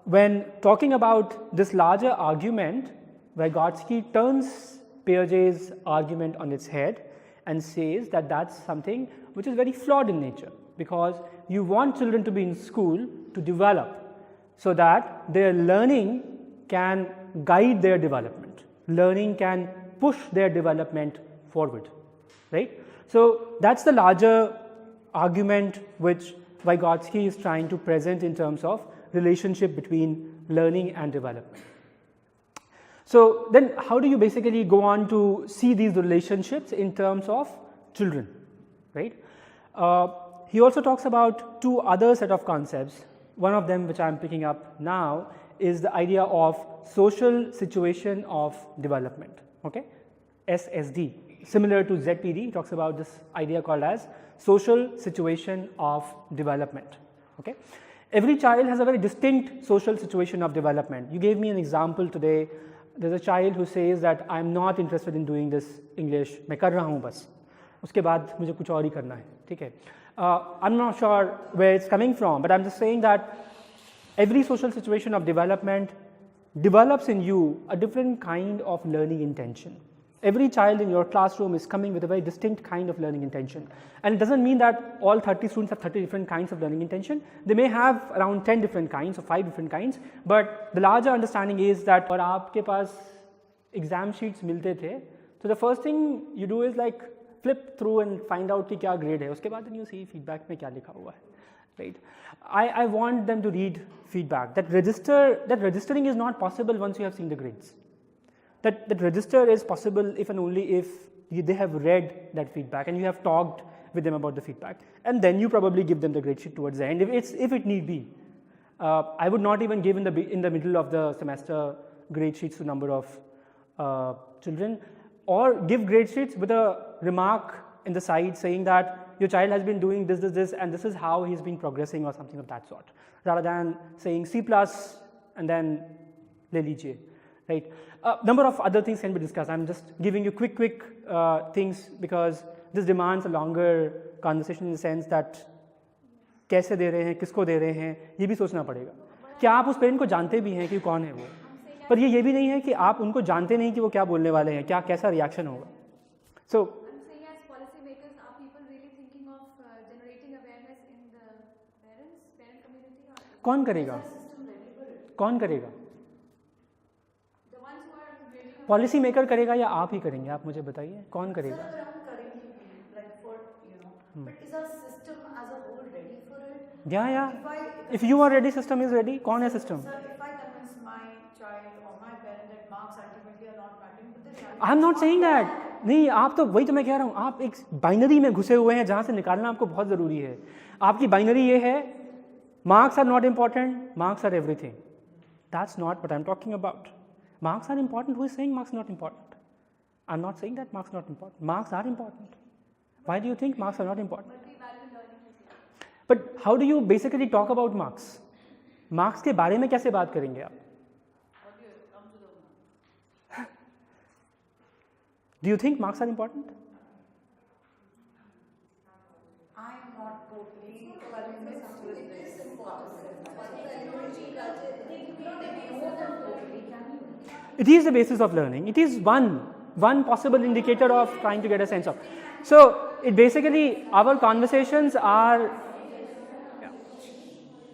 When talking about this larger argument, Vygotsky turns Piaget's argument on its head and says that that's something which is very flawed in nature, because you want children to be in school to develop so that their learning can guide their development. Learning can push their development forward, right? So that's the larger argument which Vygotsky is trying to present in terms of relationship between learning and development. So then how do you basically go on to see these relationships in terms of children, right? He also talks about two other set of concepts. One of them which I am picking up now is the idea of social situation of development, okay? SSD. Similar to ZPD, he talks about this idea called as social situation of development, okay? Every child has a very distinct social situation of development. You gave me an example today. There's a child who says that I'm not interested in doing this English, मैं कर रहा हूँ बस, उसके बाद मुझे कुछ और ही करना है, ठीक है? I'm not sure where it's coming from, but I'm just saying that every social situation of development develops in you a different kind of learning intention. Every child in your classroom is coming with a very distinct kind of learning intention. And it doesn't mean that all 30 students have 30 different kinds of learning intention. They may have around 10 different kinds or 5 different kinds, but the larger understanding is that और आपके पास exam sheets मिलते थे, so the first thing you do is like flip through and find out कि क्या grade है, उसके बाद you see feedback में क्या लिखा हुआ है, right? I want them to read feedback. That registering is not possible once you have seen the grades. That register is possible if and only if they have read that feedback and you have talked with them about the feedback, and then you probably give them the grade sheet towards the end if it need be. I would not even give in the middle of the semester grade sheets to number of children, or give grade sheets with a remark in the side saying that your child has been doing this and this is how he's been progressing or something of that sort, rather than saying C+ and then le lijiye, right? Number of other things can be discussed. I'm just giving you quick things because this demands a longer conversation in the sense that कैसे दे रहे हैं, किसको दे रहे हैं, ये भी सोचना पड़ेगा. क्या आप उस पेरेंट को जानते भी हैं कि कौन है वो, पर ये भी नहीं है कि आप उनको जानते नहीं कि वो क्या बोलने वाले हैं, क्या कैसा रिएक्शन होगा. So as policy makers, are people really thinking of generating awareness in the parent community? कौन करेगा? कौन करेगा? पॉलिसी मेकर करेगा या आप ही करेंगे? आप मुझे बताइए कौन करेगा? Yeah. If you are ready, system is ready. कौन है system? I'm not saying that. नहीं, आप तो वही तो मैं कह रहा हूँ, आप एक बाइनरी में घुसे हुए हैं जहाँ से निकालना आपको बहुत ज़रूरी है. आपकी बाइनरी ये है, marks are not important, marks are everything. That's not what I'm talking about. Marks are important. Who is saying marks are not important? I'm not saying that marks are not important. Marks are important. Why do you think marks are not important? But how do you basically talk about marks? Marks के बारे में कैसे बात करेंगे आप? Do you think marks are important? I'm not totally convinced with this. It is the basis of learning. It is one possible indicator of trying to get a sense of. So it basically, our conversations are.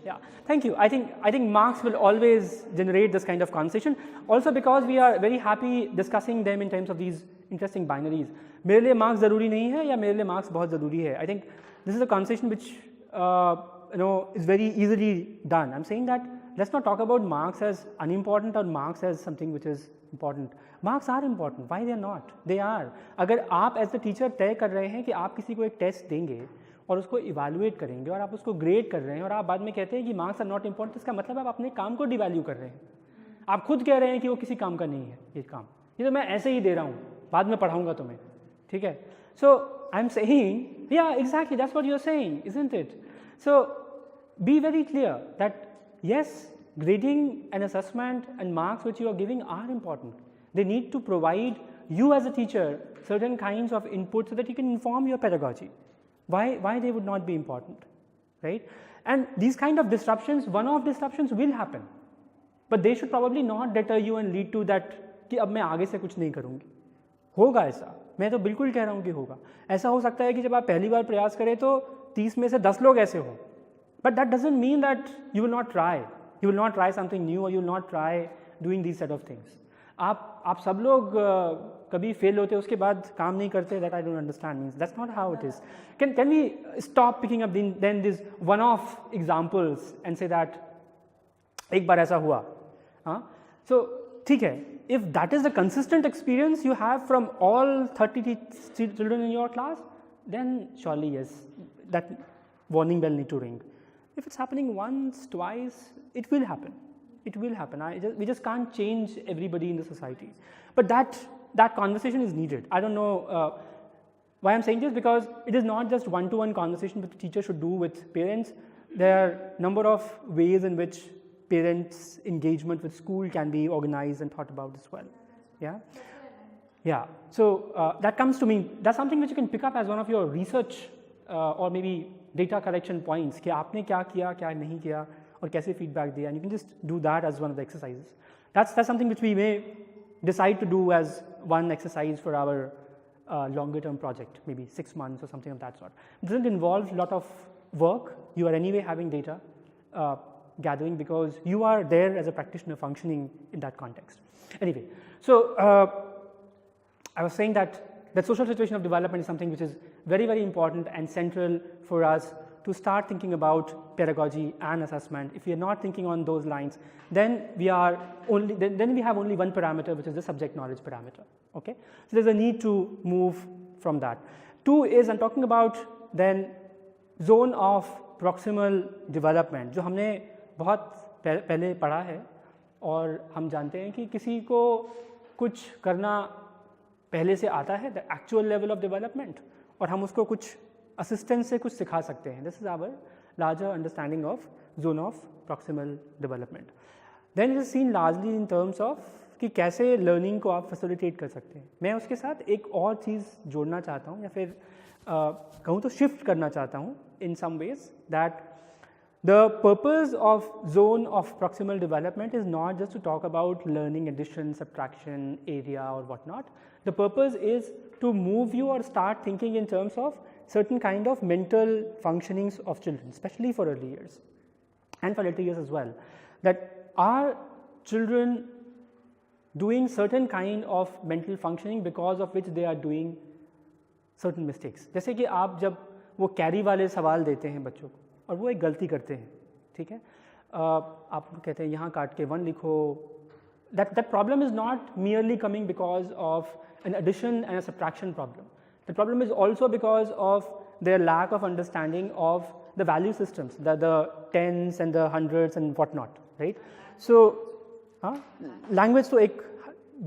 Yeah. Thank you. I think marks will always generate this kind of conversation. Also because we are very happy discussing them in terms of these interesting binaries. मेरे लिए marks ज़रूरी नहीं है या मेरे लिए marks बहुत ज़रूरी है. I think this is a conversation which is very easily done. I'm saying that let's not talk about marks as unimportant or marks as something which is important. Marks are important. Why they are not? They are. अगर आप as the teacher तय कर रहे हैं कि आप किसी को एक test देंगे, और उसको इवैल्यूएट करेंगे और आप उसको ग्रेड कर रहे हैं और आप बाद में कहते हैं कि मार्क्स आर नॉट इम्पॉर्टेंट, इसका मतलब आप अपने काम को डिवैल्यू कर रहे हैं। आप खुद कह रहे हैं कि वो किसी काम का नहीं है, ये काम, ये तो मैं ऐसे ही दे रहा हूँ, बाद में पढ़ाऊँगा तुम्हें, ठीक है। सो आई एम सेइंग, या exactly that's what you are saying, isn't it? So be very clear that yes, grading and assessment and marks which you are giving are important. They need to provide you as a teacher certain kinds of input so that you can inform your pedagogy. Why they would not be important, right? And these kind of disruptions, one-off disruptions will happen, but they should probably not deter you and lead to that कि अब मैं आगे से कुछ नहीं करूँगी। होगा ऐसा, मैं तो बिल्कुल कह रहा हूँ कि होगा। ऐसा हो सकता है कि जब आप पहली बार प्रयास करें तो 30 में से 10 लोग ऐसे हों, but that doesn't mean that you will not try. You will not try something new or you will not try doing these set of things. आप सब लोग कभी फेल होते उसके बाद काम नहीं करते, that I don't understand, means that's not how it is. Can we stop picking up then these one-off examples and say that एक बार ऐसा हुआ, हाँ? So ठीक है, if that is the consistent experience you have from all 30 children in your class, then surely yes, that warning bell need to ring. If it's happening once, twice, it will happen. It will happen. We just can't change everybody in the society. But that conversation is needed. I don't know why I'm saying this, because it is not just one-to-one conversation that the teacher should do with parents. There are a number of ways in which parents' engagement with school can be organized and thought about as well. Yeah? Yeah. So that comes to me. That's something which you can pick up as one of your research or maybe data collection points कि आपने क्या किया, क्या नहीं किया और कैसे feedback दिया, and you can just do that as one of the exercises. That's something which we may decide to do as one exercise for our longer term project, maybe 6 months or something of that sort. It doesn't involve a lot of work. You are anyway having data gathering because you are there as a practitioner functioning in that context. Anyway, so I was saying that the social situation of development is something which is very, very important and central for us to start thinking about pedagogy and assessment. If we are not thinking on those lines, then we have only one parameter, which is the subject knowledge parameter. Okay, so there's a need to move from that. 2 is, I'm talking about then zone of proximal development, जो हमने बहुत पहले पढ़ा है और हम जानते हैं कि किसी को कुछ करना पहले से आता है, the actual level of development, और हम उसको कुछ assistance से कुछ सिखा सकते हैं. This is our larger understanding of zone of proximal development. Then it is seen largely in terms of कि कैसे learning को आप facilitate कर सकते हैं. मैं उसके साथ एक और चीज़ जोड़ना चाहता हूँ या फिर कहूँ तो shift करना चाहता हूँ in some ways, that the purpose of zone of proximal development is not just to talk about learning addition, subtraction, area or whatnot. The purpose is to move you or start thinking in terms of certain kind of mental functionings of children, especially for early years and for later years as well. That are children doing certain kind of mental functioning because of which they are doing certain mistakes. जैसे कि आप जब वो carry वाले सवाल देते हैं बच्चों को और वो एक गलती करते हैं, ठीक है, आप कहते हैं यहाँ काट के 1 लिखो. That problem is not merely coming because of an addition and a subtraction problem. The problem is also because of their lack of understanding of the value systems, the tens and the hundreds and whatnot, right? So, language तो एक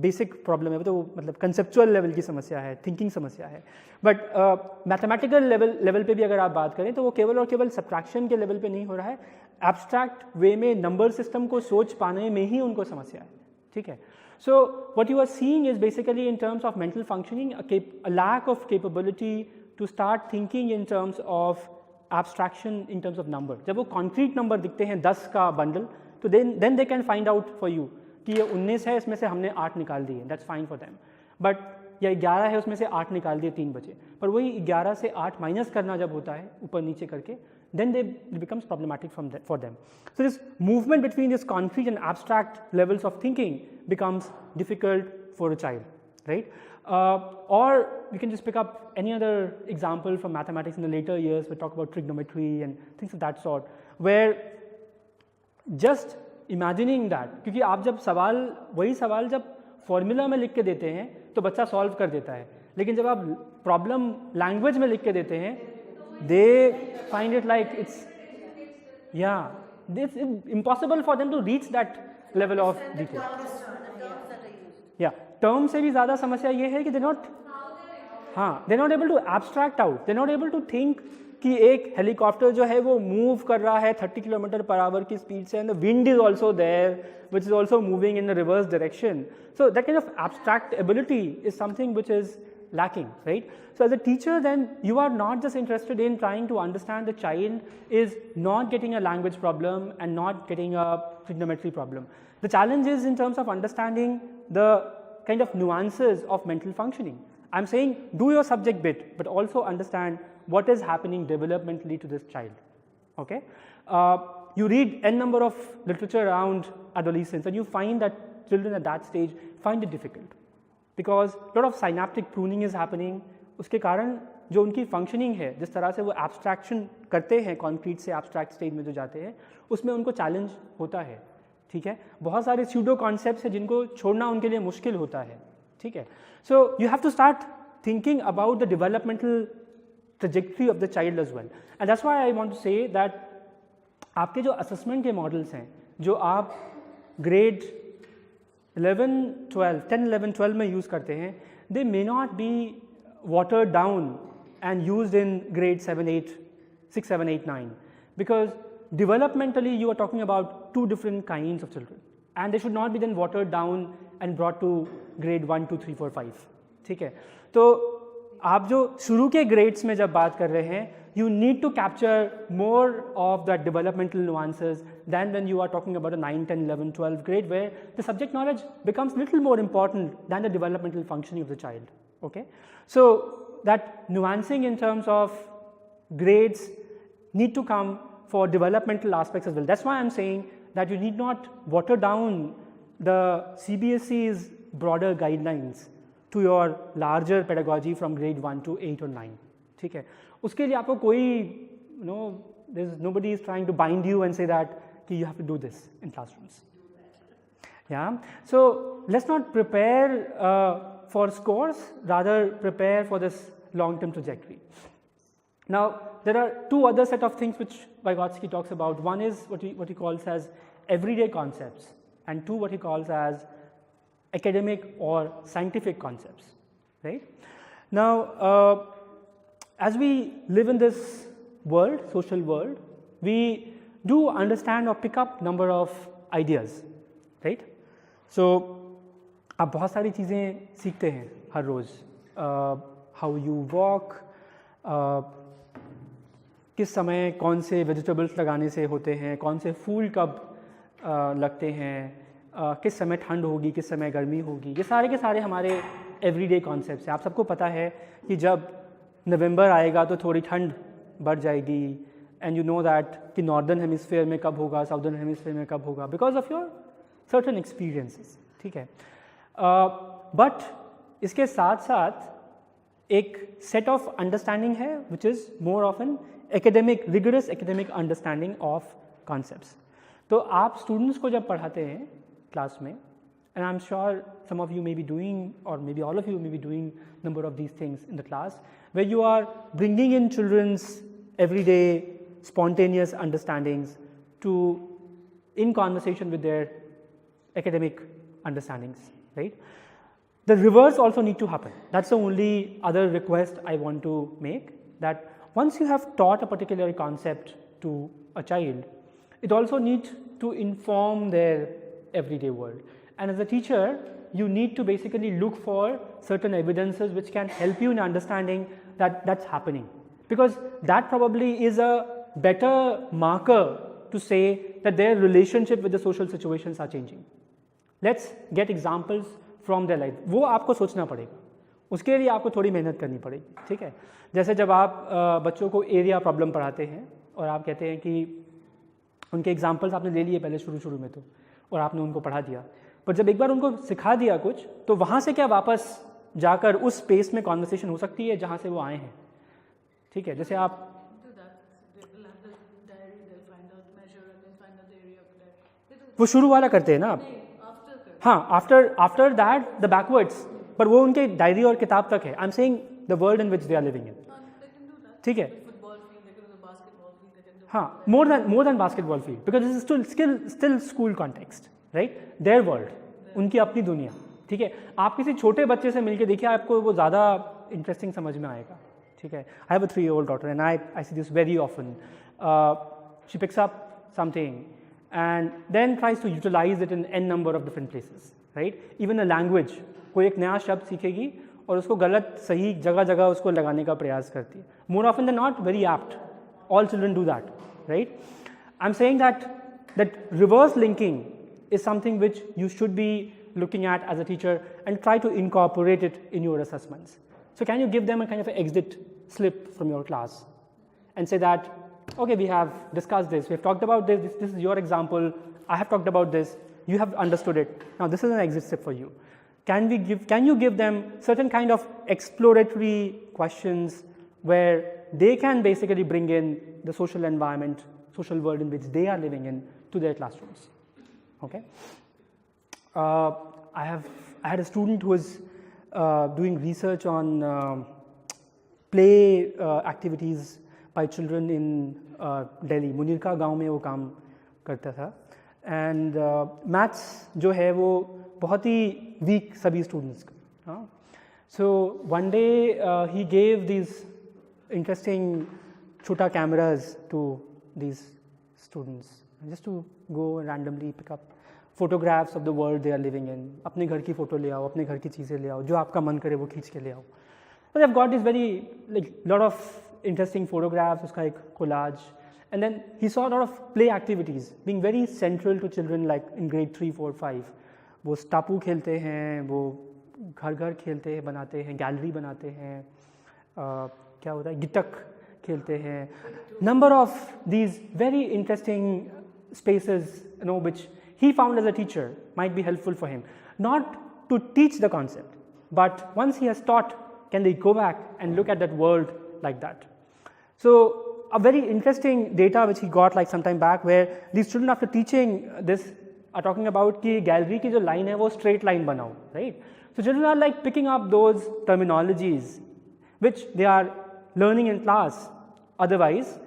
basic problem है, वो तो मतलब conceptual level की समस्या है, thinking समस्या है. But mathematical level पे भी अगर आप बात करें तो वो केवल और केवल subtraction के level पे नहीं हो रहा है, abstract way में number system को सोच पाने में ही उनको समस्या है, ठीक है. So what you are seeing is basically in terms of mental functioning a lack of capability to start thinking in terms of abstraction in terms of number. जब वो concrete number दिखते हैं 10 का bundle, तो then they can find out for you कि ये 19 है, इसमें से हमने 8 निकाल दिए, that's fine for them. But या 11 है, उसमें से 8 निकाल दिए 3 बचे, पर वही 11 से 8 माइनस करना जब होता है ऊपर नीचे करके, then it becomes problematic for them. So this movement between this concrete and abstract levels of thinking becomes difficult for a child, right? Or we can just pick up any other example from mathematics in the later years. We talk about trigonometry and things of that sort, where just imagining that, क्योंकि आप जब वही सवाल जब formula में लिख के देते हैं तो बच्चा सॉल्व कर देता है, लेकिन जब आप प्रॉब्लम लैंग्वेज में लिख के देते हैं they find it like it's impossible for them to reach that level of detail. Yeah, term से भी ज़्यादा समस्या ये है कि they're not able to abstract out, they're not able to think कि एक हेलीकॉप्टर जो है वो मूव कर रहा है 30 किलोमीटर पर आवर की स्पीड से, and the wind is also there which is also moving in the reverse direction. So that kind of abstract ability is something which is lacking, right? So as a teacher, then you are not just interested in trying to understand the child is not getting a language problem and not getting a trigonometry problem. The challenge is in terms of understanding the kind of nuances of mental functioning. I'm saying do your subject bit, but also understand what is happening developmentally to this child, okay? You read n number of literature around adolescence and you find that children at that stage find it difficult because a lot of synaptic pruning is happening. उसके कारण जो उनकी functioning है, जिस तरह से वो abstraction करते हैं concrete से abstract stage में जो जाते हैं, उसमें उनको challenge होता है, ठीक है? बहुत सारे pseudo concepts हैं जिनको छोड़ना उनके लिए मुश्किल होता है, ठीक है? So you have to start thinking about the developmental trajectory of the child as well, and that's why I want to say that आपके जो assessment के models हैं, जो आप grade 11, 12, 10, 11, 12 में use करते हैं, they may not be watered down and used in grade 7, 8, 6, 7, 8, 9 because developmentally you are talking about two different kinds of children and they should not be then watered down and brought to grade 1, 2, 3, 4, 5. ठीक है, तो आप जो शुरू के grades में जब बात कर रहे हैं, you need to capture more of the developmental nuances than when you are talking about a 9, 10, 11, 12 grade where the subject knowledge becomes little more important than the developmental functioning of the child, okay? So that nuancing in terms of grades need to come for developmental aspects as well. That's why I'm saying that you need not water down the CBSE's broader guidelines to your larger pedagogy from grade 1 to 8 or 9. ठीक है, उसके लिए आपको कोई nobody is trying to bind you and say that you have to do this in classrooms. Yeah, so let's not prepare for scores, rather prepare for this long-term trajectory. Now there are two other set of things which Vygotsky talks about. One is what he calls as everyday concepts, and two what he calls as academic or scientific concepts, right? Now as we live in this world, social world, we do understand or pick up number of ideas, right? So आप बहुत सारी चीज़ें सीखते हैं हर रोज़, how you walk, किस समय कौन से vegetables लगाने से होते हैं, कौन से फूल कब लगते हैं, किस समय ठंड होगी, किस समय गर्मी होगी, ये सारे के सारे हमारे everyday concepts हैं. आप सबको पता है कि जब नवंबर आएगा तो थोड़ी ठंड बढ़ जाएगी, and you know that कि northern hemisphere में कब होगा, southern hemisphere में कब होगा, because of your certain experiences, ठीक है? But इसके साथ साथ एक set of understanding है which is more often academic, rigorous academic understanding of concepts. तो आप students को जब पढ़ाते हैं class में, and I'm sure some of you may be doing, or maybe all of you may be doing number of these things in the class, where you are bringing in children's everyday spontaneous understandings in conversation with their academic understandings, right? The reverse also need to happen. That's the only other request I want to make, that once you have taught a particular concept to a child, it also needs to inform their everyday world. And as a teacher, you need to basically look for certain evidences which can help you in understanding that that's happening, because that probably is a better marker to say that their relationship with the social situations are changing. Let's get examples from their life. वो आपको सोचना पड़ेगा, उसके लिए आपको थोड़ी मेहनत करनी पड़ेगी, ठीक है? जैसे जब आप बच्चों को एरिया प्रॉब्लम पढ़ाते हैं और आप कहते हैं कि उनके एग्जाम्पल्स आपने ले लिए पहले शुरू में तो, और आपने उनको पढ़ा दिया, पर जब एक बार उनको सिखा दिया कुछ, तो वहाँ से क्या वापस जाकर उस स्पेस में कॉन्वर्सेशन हो सकती है जहाँ से वो आए हैं, ठीक है? जैसे आप वो शुरू वाला करते हैं ना आप, हाँ, आफ्टर दैट द बैकवर्ड्स, पर वो उनके डायरी और किताब तक है. I am saying the world in which they are living in, ठीक है? more than basketball field, because this is still school context, right? Their world, उनकी अपनी दुनिया, ठीक है? आप किसी छोटे बच्चे से मिलके देखिए, आपको वो ज़्यादा इंटरेस्टिंग समझ में आएगा, ठीक है? I have a 3-year-old daughter and I see this very often. She picks up something and then tries to utilize it in n number of different places, right? Even a language, कोई एक नया शब्द सीखेगी और उसको गलत सही जगह जगह उसको लगाने का प्रयास करती है. More often than not, very apt. All children do that, right? I'm saying that reverse linking is something which you should be looking at as a teacher and try to incorporate it in your assessments. So can you give them a kind of an exit slip from your class and say that, okay, we have discussed this, we have talked about this, this is your example, I have talked about this, you have understood it, now this is an exit step for you. Can you give them certain kind of exploratory questions where they can basically bring in the social environment, social world in which they are living in to their classrooms? Okay. I had a student who was doing research on play activities by children in Delhi. Munirka गांव में वो काम करता था. And maths जो है वो बहुत ही weak सभी students का. So one day he gave these interesting छोटा cameras to these students just to go and randomly pick up photographs of the world they are living in. अपने घर की photo ले आओ, अपने घर की चीज़ें ले आओ, जो आपका मन करे वो खींच के ले आओ. So they've got this very lot of interesting photographs, उसका एक collage, and then he saw a lot of play activities being very central to children like in grade 3, 4, 5. वो स्टापू खेलते हैं, वो घर खेलते हैं, बनाते हैं, गैलरी बनाते हैं, क्या होता है, गिटक खेलते हैं. Number of these very interesting spaces, which he found as a teacher might be helpful for him. Not to teach the concept, but once he has taught, can they go back and look at that world like that? So a very interesting data which he got like some time back, where these children after teaching this are talking about कि gallery की जो line है वो straight line बनाओ, right? So children are like picking up those terminologies which they are learning in class otherwise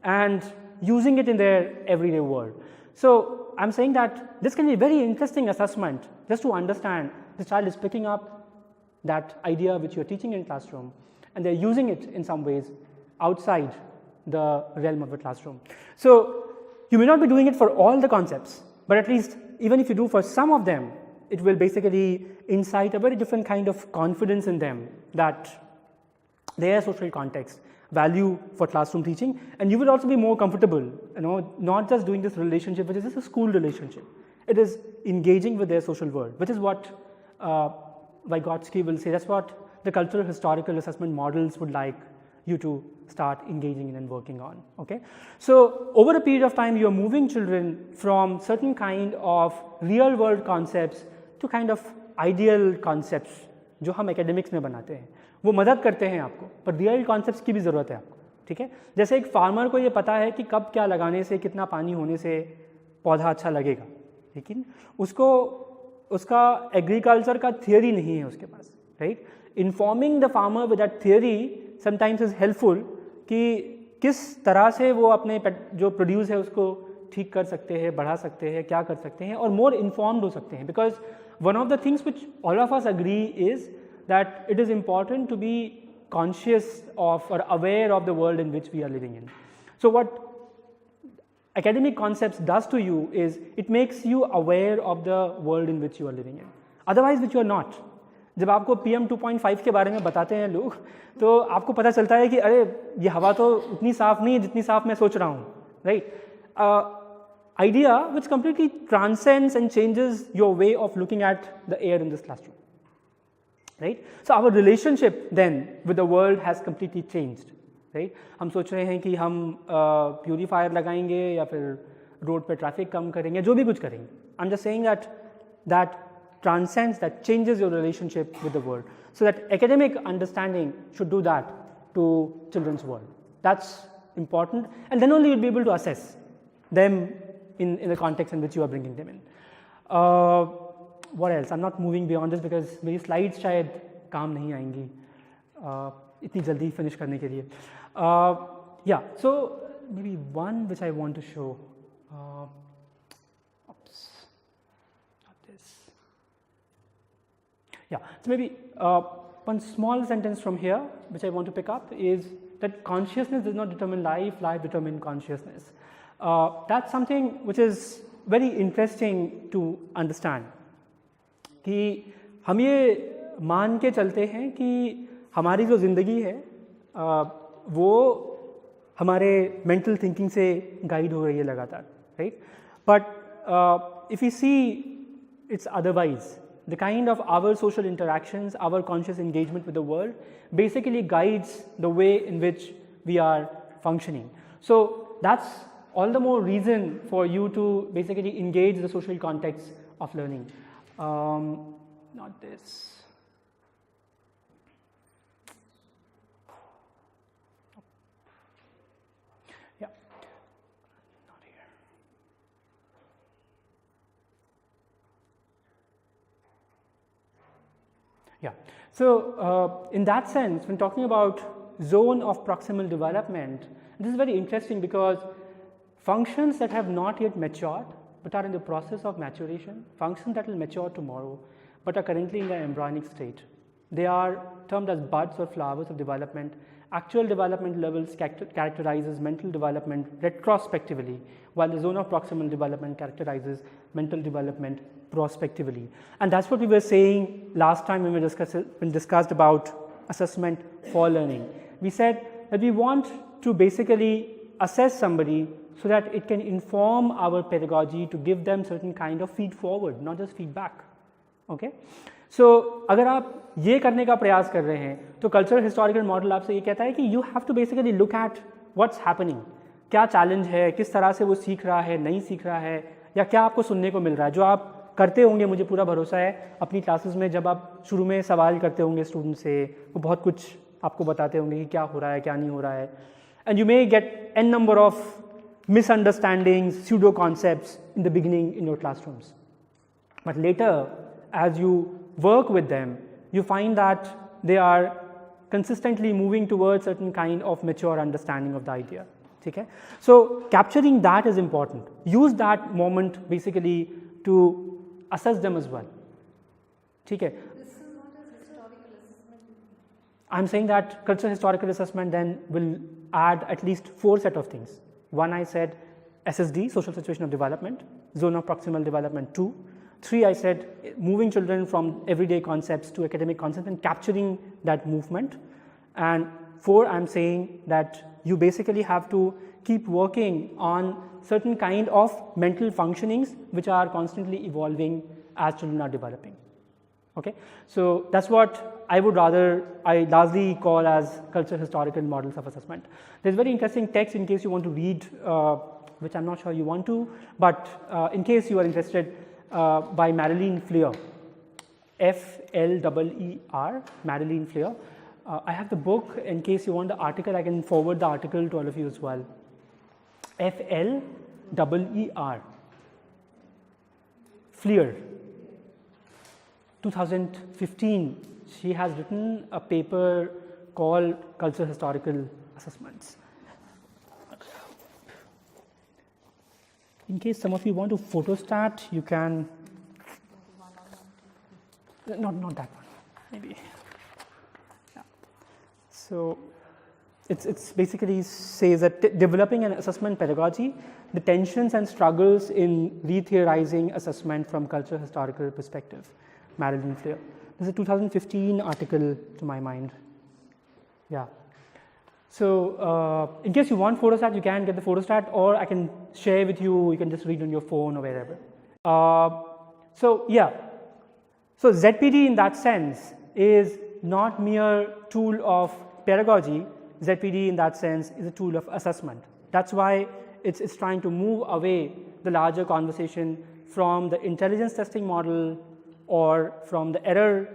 and using it in their everyday world. So I'm saying that this can be a very interesting assessment just to understand the child is picking up that idea which you're teaching in classroom and they're using it in some ways outside the realm of the classroom. So you may not be doing it for all the concepts, but at least even if you do for some of them, it will basically incite a very different kind of confidence in them that their social context, value for classroom teaching, and you will also be more comfortable, not just doing this relationship, which is just a school relationship. It is engaging with their social world, which is what Vygotsky will say. That's what the cultural historical assessment models would like you to start engaging in and working on. Okay, so over a period of time, you are moving children from certain kind of real world concepts to kind of ideal concepts जो हम academics में बनाते हैं. वो मदद करते हैं आपको, पर रियल कॉन्सेप्ट्स की भी ज़रूरत है आपको, ठीक है? जैसे एक फार्मर को ये पता है कि कब क्या लगाने से, कितना पानी होने से पौधा अच्छा लगेगा, लेकिन उसको उसका एग्रीकल्चर का थियोरी नहीं है उसके पास, right? Informing the farmer with that theory sometimes is helpful कि किस तरह से वो अपने जो प्रोड्यूस है उसको ठीक कर सकते हैं, बढ़ा सकते हैं, क्या कर सकते हैं और मोर इन्फॉर्म्ड हो सकते हैं. Because one of the things which all of us agree is that it is important to be conscious of or aware of the world in which we are living in. So what academic concepts does to you is it makes you aware of the world in which you are living in. Otherwise which you are not. जब आपको PM 2.5 के बारे में बताते हैं लोग, तो आपको पता चलता है कि अरे ये हवा तो उतनी साफ नहीं है जितनी साफ मैं सोच रहा हूँ, right? Idea which completely transcends and changes your way of looking at the air in this classroom. Right? So our relationship then with the world has completely changed. Right? हम सोच रहे हैं कि हम प्यूरीफायर लगाएंगे या फिर रोड पे ट्रैफिक कम करेंगे, जो भी कुछ करेंगे. I'm just saying that transcends, that changes your relationship with the world. So that academic understanding should do that to children's world. That's important, and then only you'll be able to assess them in the context in which you are bringing them in. What else? I'm not moving beyond this because मेरी slides शायद काम नहीं आएंगी इतनी जल्दी finish करने के लिए. Yeah, so maybe one which I want to show. Oops, not this. Yeah, so maybe one small sentence from here which I want to pick up is that consciousness does not determine life, life determines consciousness. That's something which is very interesting to understand. कि हम ये मान के चलते हैं कि हमारी जो ज़िंदगी है वो हमारे मेंटल थिंकिंग से गाइड हो रही है लगातार, right? But if you see it's otherwise, the kind of our social interactions, our conscious engagement with the world basically guides the way in which we are functioning. So that's all the more reason for you to basically engage the social context of learning. Not this. Yeah, not here. Yeah, so in that sense, when talking about zone of proximal development, this is very interesting because functions that have not yet matured but are in the process of maturation, functions that will mature tomorrow but are currently in their embryonic state, they are termed as buds or flowers of development. Actual development levels characterizes mental development retrospectively, while the zone of proximal development characterizes mental development prospectively. And that's what we were saying last time when we discussed about assessment for learning. We said that we want to basically assess somebody so that it can inform our pedagogy to give them certain kind of feed forward, not just feedback. Okay? So अगर आप ये करने का प्रयास कर रहे हैं तो कल्चरल हिस्टोरिकल मॉडल आपसे ये कहता है कि you have to basically look at what's happening, क्या चैलेंज है, किस तरह से वो सीख रहा है, नहीं सीख रहा है, या क्या आपको सुनने को मिल रहा है. जो आप करते होंगे, मुझे पूरा भरोसा है अपनी क्लासेस में जब आप शुरू में सवाल करते होंगे स्टूडेंट से, वो बहुत कुछ आपको बताते होंगे कि क्या हो रहा है, क्या नहीं हो रहा है, and you may get an number of misunderstandings, pseudo concepts in the beginning in your classrooms. But later, as you work with them, you find that they are consistently moving towards certain kind of mature understanding of the idea. Okay? So capturing that is important. Use that moment basically to assess them as well. Okay? This is not a historical assessment. I'm saying that cultural historical assessment then will add at least 4 set of things. One, I said SSD, social situation of development, zone of proximal development 2. 3, I said moving children from everyday concepts to academic concepts and capturing that movement. And 4, I'm saying that you basically have to keep working on certain kind of mental functionings which are constantly evolving as children are developing. Okay? So that's what I largely call as cultural historical models of assessment. There's very interesting text in case you want to read, which I'm not sure you want to, but in case you are interested, by Marilyn Fleer, F-L-E-E-R, Marilyn Fleer. I have the book. In case you want the article, I can forward the article to all of you as well. F-L-E-E-R, Fleer. 2015, she has written a paper called Cultural Historical Assessments. In case some of you want to photostat, you can, not that one, maybe. Yeah. So it's basically says that developing an assessment pedagogy, the tensions and struggles in re-theorizing assessment from cultural historical perspective. Marilyn Fleer. This is a 2015 article to my mind. Yeah. So in case you want photostat, you can get the photostat, or I can share with you. You can just read on your phone or wherever. So yeah. So ZPD in that sense is not mere tool of pedagogy. ZPD in that sense is a tool of assessment. That's why it's trying to move away the larger conversation from the intelligence testing model or from the error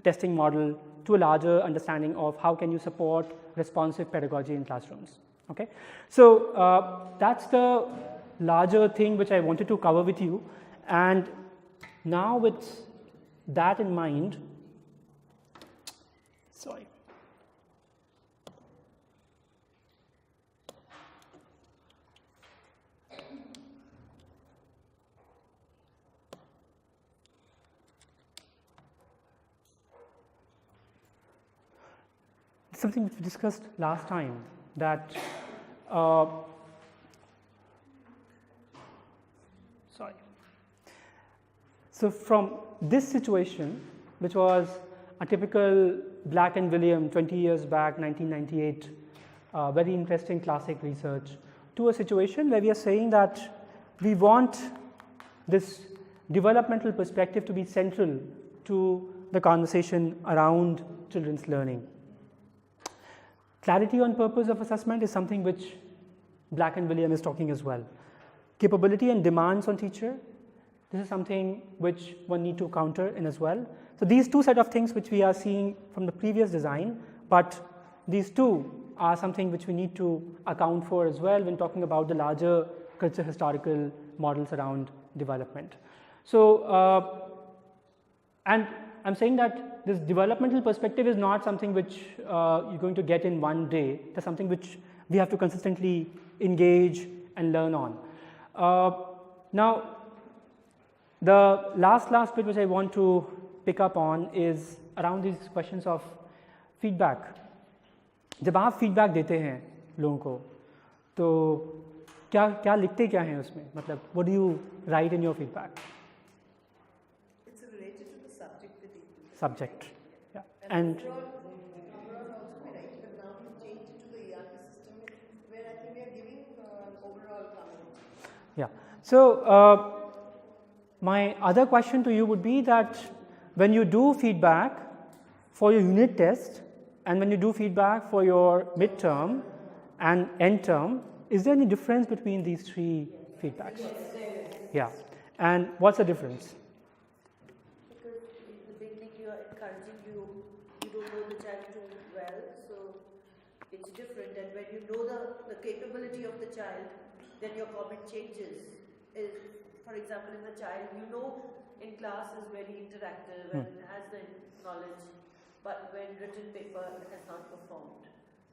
testing model to a larger understanding of how can you support responsive pedagogy in classrooms. Okay? So that's the larger thing which I wanted to cover with you, and now with that in mind, sorry. something which we discussed last time, that sorry. So from this situation, which was a typical Black and William 20 years back, 1998, very interesting classic research, to a situation where we are saying that we want this developmental perspective to be central to the conversation around children's learning. Clarity on purpose of assessment is something which Black and William is talking as well. Capability and demands on teacher, this is something which one need to counter in as well. So these two set of things which we are seeing from the previous design, but these two are something which we need to account for as well when talking about the larger culture historical models around development. So, and I'm saying that this developmental perspective is not something which you're going to get in one day. It's something which we have to consistently engage and learn on. Now, the last bit which I want to pick up on is around these questions of feedback. जब आप feedback देते हैं लोगों को, तो क्या लिखते क्या हैं उसमें? मतलब what do you write in your feedback? It's related to the subject that it Subject, yeah. And overall also we write, but now we've changed it to the ERP system where I think we are giving an overall comment. yeah. So my other question to you would be that when you do feedback for your unit test and when you do feedback for your midterm and end term, is there any difference between these three feedbacks? Yes, there is. Yeah. And what's the difference? Because in the beginning you are encouraging you don't know the child too well, so it's different. And when you know the capability of the child, then your comment changes. For example, if the child you know in class is very interactive and has the knowledge, but when written paper has not performed.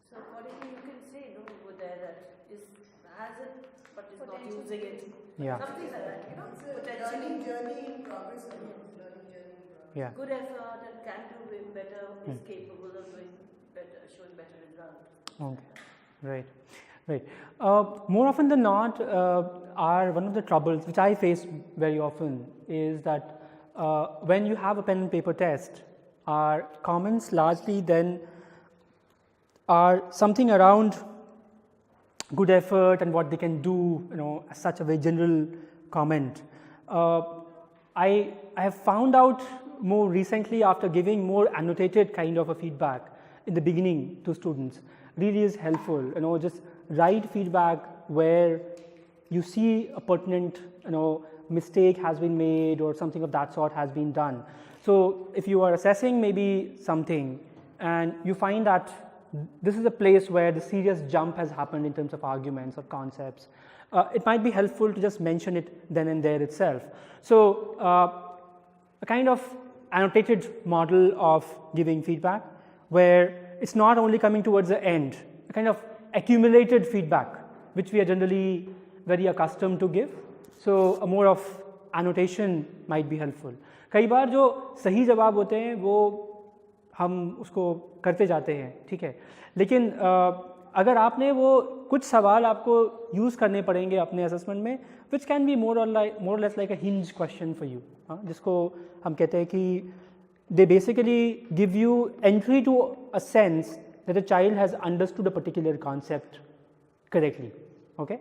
So accordingly you can say no over there that has it but is not using it. Yeah. Something like that, you know. It's a Potentially learning journey in progress. Learning journey in progress. Yeah. good effort and can do it better, is capable of doing better, showing better results. Okay. Right. Right. More often than not, are one of the troubles which I face very often is that when you have a pen and paper test, our comments largely then are something around good effort and what they can do, you know, as such a very general comment. I have found out more recently after giving more annotated kind of a feedback in the beginning to students really is helpful, you know, just write feedback where you see a pertinent, you know, mistake has been made or something of that sort has been done. So if you are assessing maybe something and you find that this is a place where the serious jump has happened in terms of arguments or concepts, it might be helpful to just mention it then and there itself. So a kind of annotated model of giving feedback where it's not only coming towards the end, a kind of accumulated feedback which we are generally very accustomed to give. So a more of annotation might be helpful. कई बार जो सही जवाब होते हैं वो हम उसको करते जाते हैं, ठीक है, लेकिन अगर आपने वो कुछ सवाल आपको यूज़ करने पड़ेंगे अपने असेसमेंट में विच कैन बी मोर और less like a hinge question for you, जिसको हम कहते हैं कि they basically give you entry to a sense that a child has understood a particular concept correctly. Okay,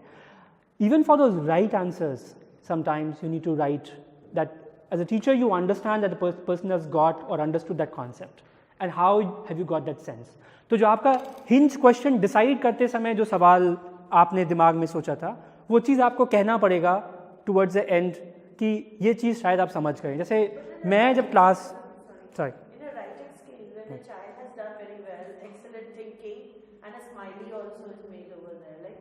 even for those right answers, sometimes you need to write that as a teacher you understand that the person has got or understood that concept and how have you got that sense. तो जो आपका hinge question decide करते समय जो सवाल आपने दिमाग में सोचा था वो चीज़ आपको कहना पड़ेगा towards the end कि ये चीज़ शायद आप समझ गए. जैसे मैं जब class In a writing skill, when a child has done very well, excellent thinking, and a smiley also is made over there. Like,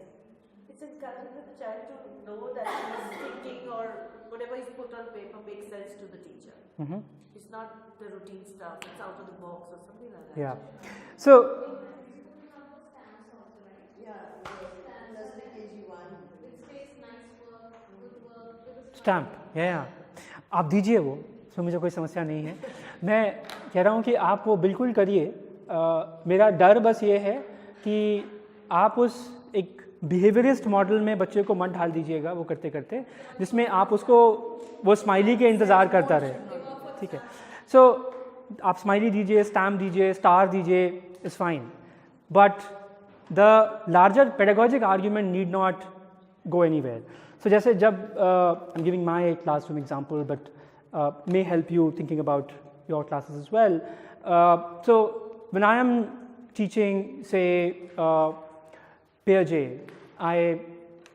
it's encouraging for the child to know that his thinking or whatever is put on paper makes sense to the teacher. It's not the routine stuff, it's out of the box or something like that. Yeah. So stamp या आप दीजिए वो, उसमें मुझे कोई समस्या नहीं है. मैं कह रहा हूँ कि आप वो बिल्कुल करिए. मेरा डर बस ये है कि आप उस एक बिहेवियरिस्ट मॉडल में बच्चे को मत डाल दीजिएगा वो करते करते, जिसमें आप उसको वो स्माइली के इंतज़ार करता रहे, ठीक है. सो आप स्माइली दीजिए, स्टैम्प दीजिए, स्टार दीजिए, is fine, but the larger pedagogic argument need not go anywhere. So जैसे जब I'm giving my classroom example, but may help you thinking about your classes as well. So when I am teaching, say, Piaget, I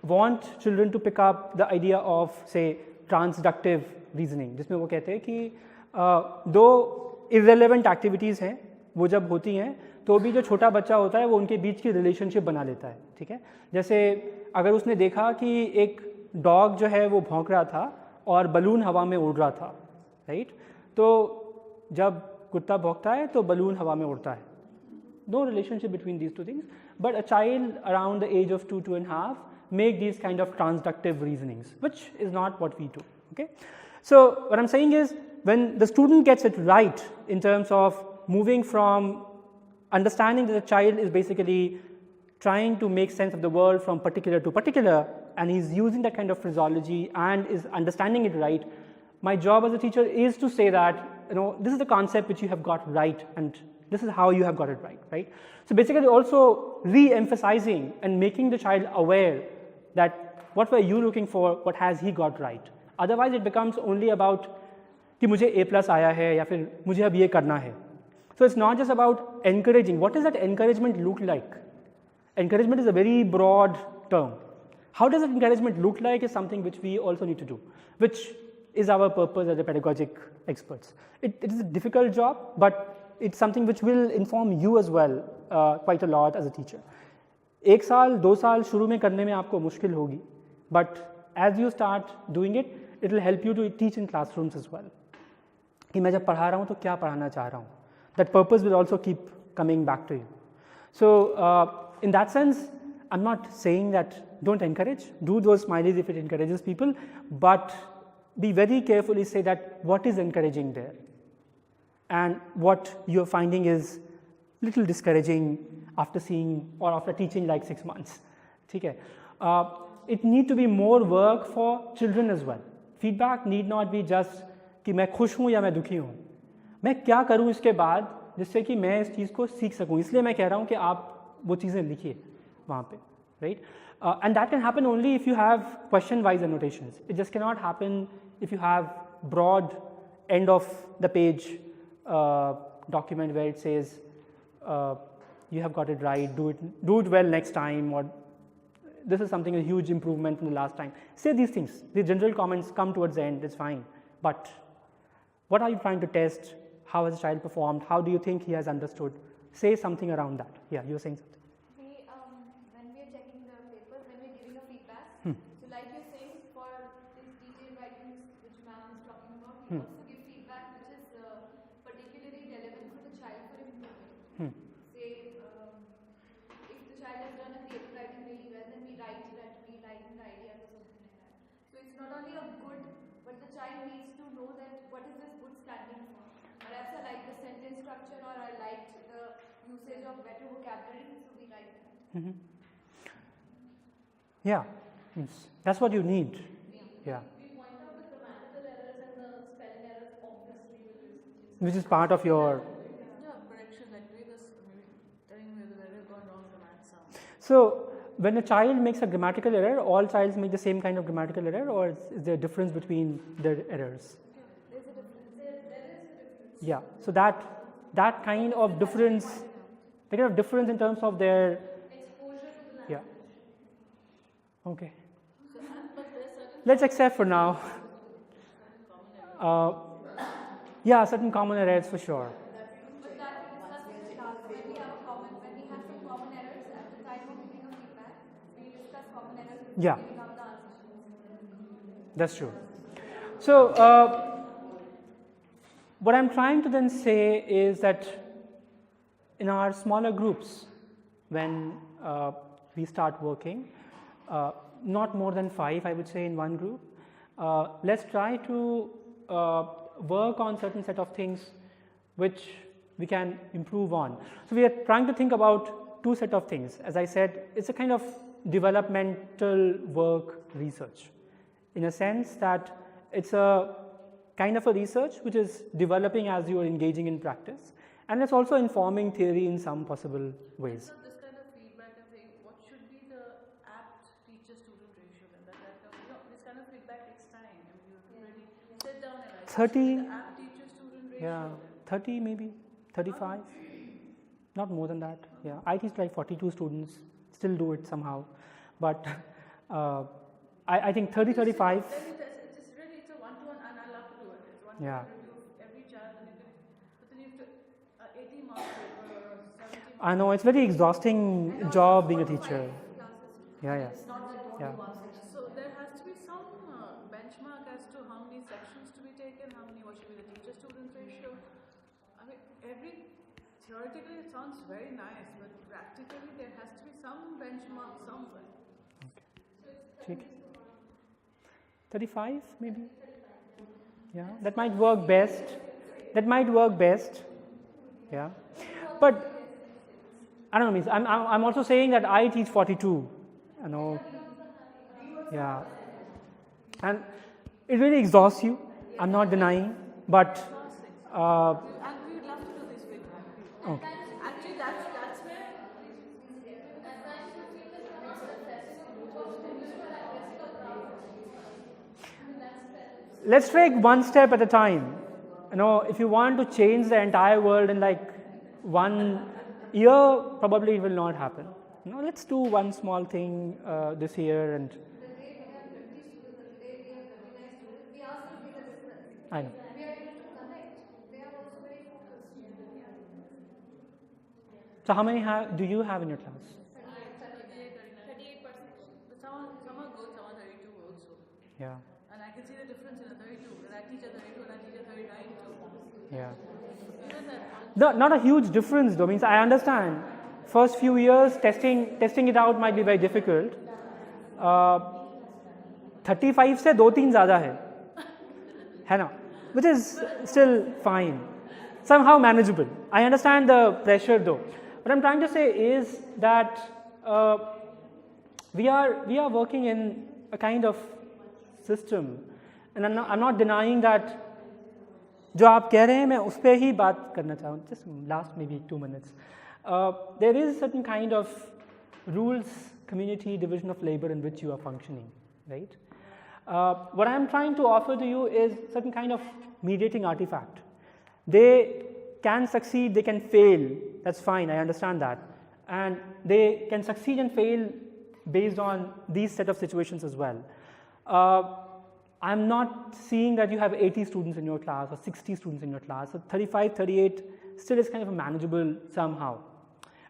want children to pick up the idea of, say, transductive reasoning, जिसमें वो कहते हैं कि दो irrelevant activities हैं, वो जब होती हैं तो भी जो छोटा बच्चा होता है वो उनके बीच की रिलेशनशिप बना लेता है, ठीक है. जैसे अगर उसने देखा कि एक डॉग जो है वो भौंक रहा था और बलून हवा में उड़ रहा था, राइट, तो जब कुत्ता भौंकता है तो बलून हवा में उड़ता है. No relationship between these two things, but a child around the age of 2-2.5 make these kind of transductive reasonings, which is not what we do. Okay, so what I'm saying is, when the student gets it right in terms of moving from understanding that the child is basically trying to make sense of the world from particular to particular, and he's using that kind of phraseology and is understanding it right, my job as a teacher is to say that, this is the concept which you have got right, and this is how you have got it right, right? So basically also re-emphasizing and making the child aware that what were you looking for, what has he got right. Otherwise it becomes only about कि मुझे A+ आया है या फिर मुझे अब ये करना है. So it's not just about encouraging. What does that encouragement look like? Encouragement is a very broad term. How does that encouragement look like is something which we also need to do, which is our purpose as the pedagogic experts. It is a difficult job, but it's something which will inform you as well quite a lot as a teacher. 1 साल 2 साल शुरू में करने में आपको मुश्किल होगी, but as you start doing it, it will help you to teach in classrooms as well. कि मैं जब पढ़ा रहा हूँ तो क्या पढ़ाना चाह रहा हूँ. That purpose will also keep coming back to you. So in that sense, I'm not saying that don't encourage, do those smileys if it encourages people, but be very carefully say that what is encouraging there and what you're finding is little discouraging after seeing or after teaching like 6 months. Okay? It need to be more work for children as well. Feedback need not be just कि मैं खुश हूँ या मैं दुखी हूँ, मैं क्या करूँ इसके बाद जिससे कि मैं इस चीज़ को सीख सकूँ. इसलिए मैं कह रहा हूँ कि आप वो चीज़ें लिखिए वहाँ पे, right. And that can happen only if you have question-wise annotations. It just cannot happen if you have broad end of the page document where it says you have got it right, do it well next time, or this is something a huge improvement from the last time. Say these things. The general comments come towards the end. It's fine, but what are you trying to test? How has the child performed? How do you think he has understood? Say something around that. Yeah, you were saying something. When we are checking the papers, when we are giving a feedback, so like you're saying, for these detailed writings which ma'am is talking about, we also give feedback which is particularly relevant for the child for improvement. Say, if the child has done a creative writing really well, then we write that we write the ideas or something like that. So it's not only a good, but the child needs to know that what is this good standing for. Perhaps I like the sentence structure, or I liked the usage of better vocabulary, so we write that. Yeah, that's what you need. Yeah. We point out the grammatical errors and the spelling errors, obviously, Which is part of your. Correction, like telling me whether I've gone wrong grammar sound. So when a child makes a grammatical error, all childs make the same kind of grammatical error, or is there a difference between their errors? There's a difference. There is a difference. Yeah, so that kind of difference, in terms of their Exposure to the language. Yeah. Okay. Let's accept for now. Yeah, certain common errors for sure. But that we discuss in the class. When we have some common errors at the time of giving a feedback, we discuss common errors before Yeah. giving out the answers. That's true. So what I'm trying to then say is that in our smaller groups, when we start working, not more than 5, I would say, in one group, let's try to work on certain set of things which we can improve on. So we are trying to think about two set of things. As I said, it's a kind of developmental work research, in a sense that it's a kind of a research which is developing as you are engaging in practice, and it's also informing theory in some possible ways. So this kind of feedback and saying what should be the apt teacher-student ratio, and this kind of feedback takes time. I mean, you have to really sit down and write. 30. The apt teacher-student ratio. Yeah, 30 maybe, 35, not more than that. Yeah, I teach like 42 students, still do it somehow, but I think 30, 35. It's a one-to-one, and I love to do it. It's one-to-one Yeah. review of every child, and but then you have to 80 marks paper or 70. I know, it's very exhausting job being a teacher. Yeah, yeah. It's not like only Yeah. one section. So there has to be some benchmark as to how many sections to be taken, what should be the teacher-student ratio. I mean, theoretically it sounds very nice, but practically there has to be some benchmark somewhere. Okay. 35 maybe? Yeah, that might work best. That might work best. Yeah. But I don't know, means I'm also saying that I teach 42. You know. Yeah. And it really exhausts you. I'm not denying, but And we would love to do this feedback. okay. Actually, that's where Let's take one step at a time. You know, if you want to change the entire world in like 1 year, probably it will not happen. You know, let's do one small thing this year, and I know. We are able to connect. They are also very focused. So how many do you have in your class? 38%. But some are good, some are 32 also. Yeah, And I can see the difference in a 32. Because I teach a 32 and I teach a 39 too. yeah. Even that one. No, not a huge difference though. Means I understand. First few years testing it out might be very difficult. 35 से 2-3 ज़्यादा है ना? Which is still fine, somehow manageable. I understand the pressure though. What I'm trying to say is that we are working in a kind of system, and I'm not denying that. जो आप कह रहे हैं मैं उस पर ही बात करना चाहूँ. Just last maybe 2 minutes. There is a certain kind of rules, community, division of labor in which you are functioning, right? What I'm trying to offer to you is certain kind of mediating artifact. They can succeed, they can fail, that's fine, I understand that. And they can succeed and fail based on these set of situations as well. I'm not seeing that you have 80 students in your class or 60 students in your class. So 35, 38 still is kind of manageable somehow.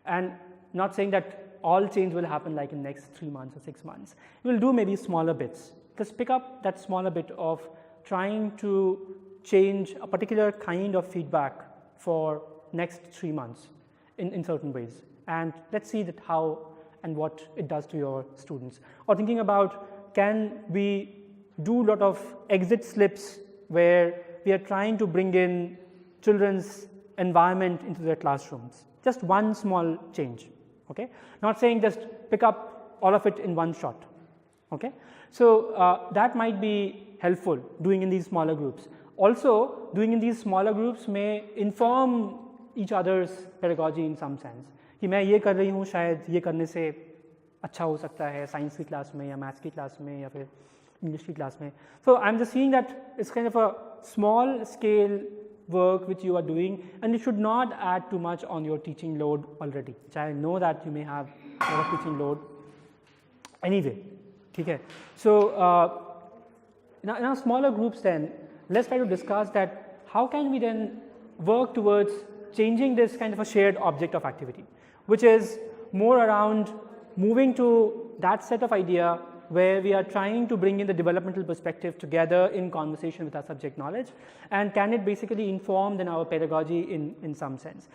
And not saying that all change will happen like in next 3 months or 6 months. You will do maybe smaller bits. Just pick up that smaller bit of trying to change a particular kind of feedback for next 3 months in certain ways. And let's see that how and what it does to your students. Or thinking about, can we do a lot of exit slips where we are trying to bring in children's environment into their classrooms. Just one small change, okay? Not saying just pick up all of it in one shot, okay? So that might be helpful doing in these smaller groups. Also, doing in these smaller groups may inform each other's pedagogy in some sense. कि मैं ये कर रही हूँ, शायद ये करने से अच्छा हो सकता है साइंस की क्लास में या मैथ्स की क्लास में या फिर इंग्लिश की क्लास में. So I'm just seeing that it's kind of a small scale work which you are doing, and it should not add too much on your teaching load already, which I know that you may have a lot of teaching load anyway. Okay. So in our smaller groups then, let's try to discuss that how can we then work towards changing this kind of a shared object of activity, which is more around moving to that set of idea where we are trying to bring in the developmental perspective together in conversation with our subject knowledge, and can it basically inform then our pedagogy in some sense.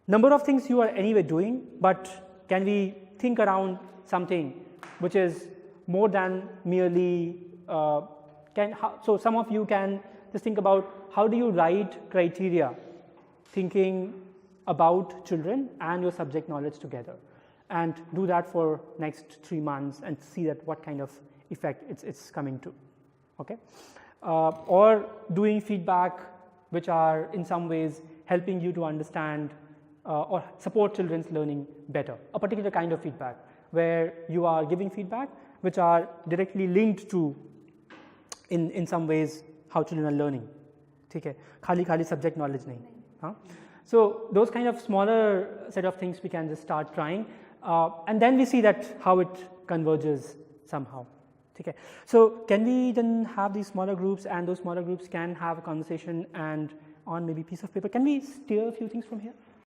Number of things you are anyway doing, but can we think around something which is more than merely, so some of you can just think about how do you write criteria, thinking about children and your subject knowledge together, and do that for next 3 months and see that what kind of effect it's coming to. Okay, or doing feedback which are in some ways helping you to understand or support children's learning better. A particular kind of feedback where you are giving feedback which are directly linked to in some ways how children are learning. ठीक है, खाली subject knowledge नहीं. Huh? So those kind of smaller set of things we can just start trying, and then we see that how it converges somehow. Okay. So can we then have these smaller groups, and those smaller groups can have a conversation and on maybe piece of paper? Can we steer a few things from here?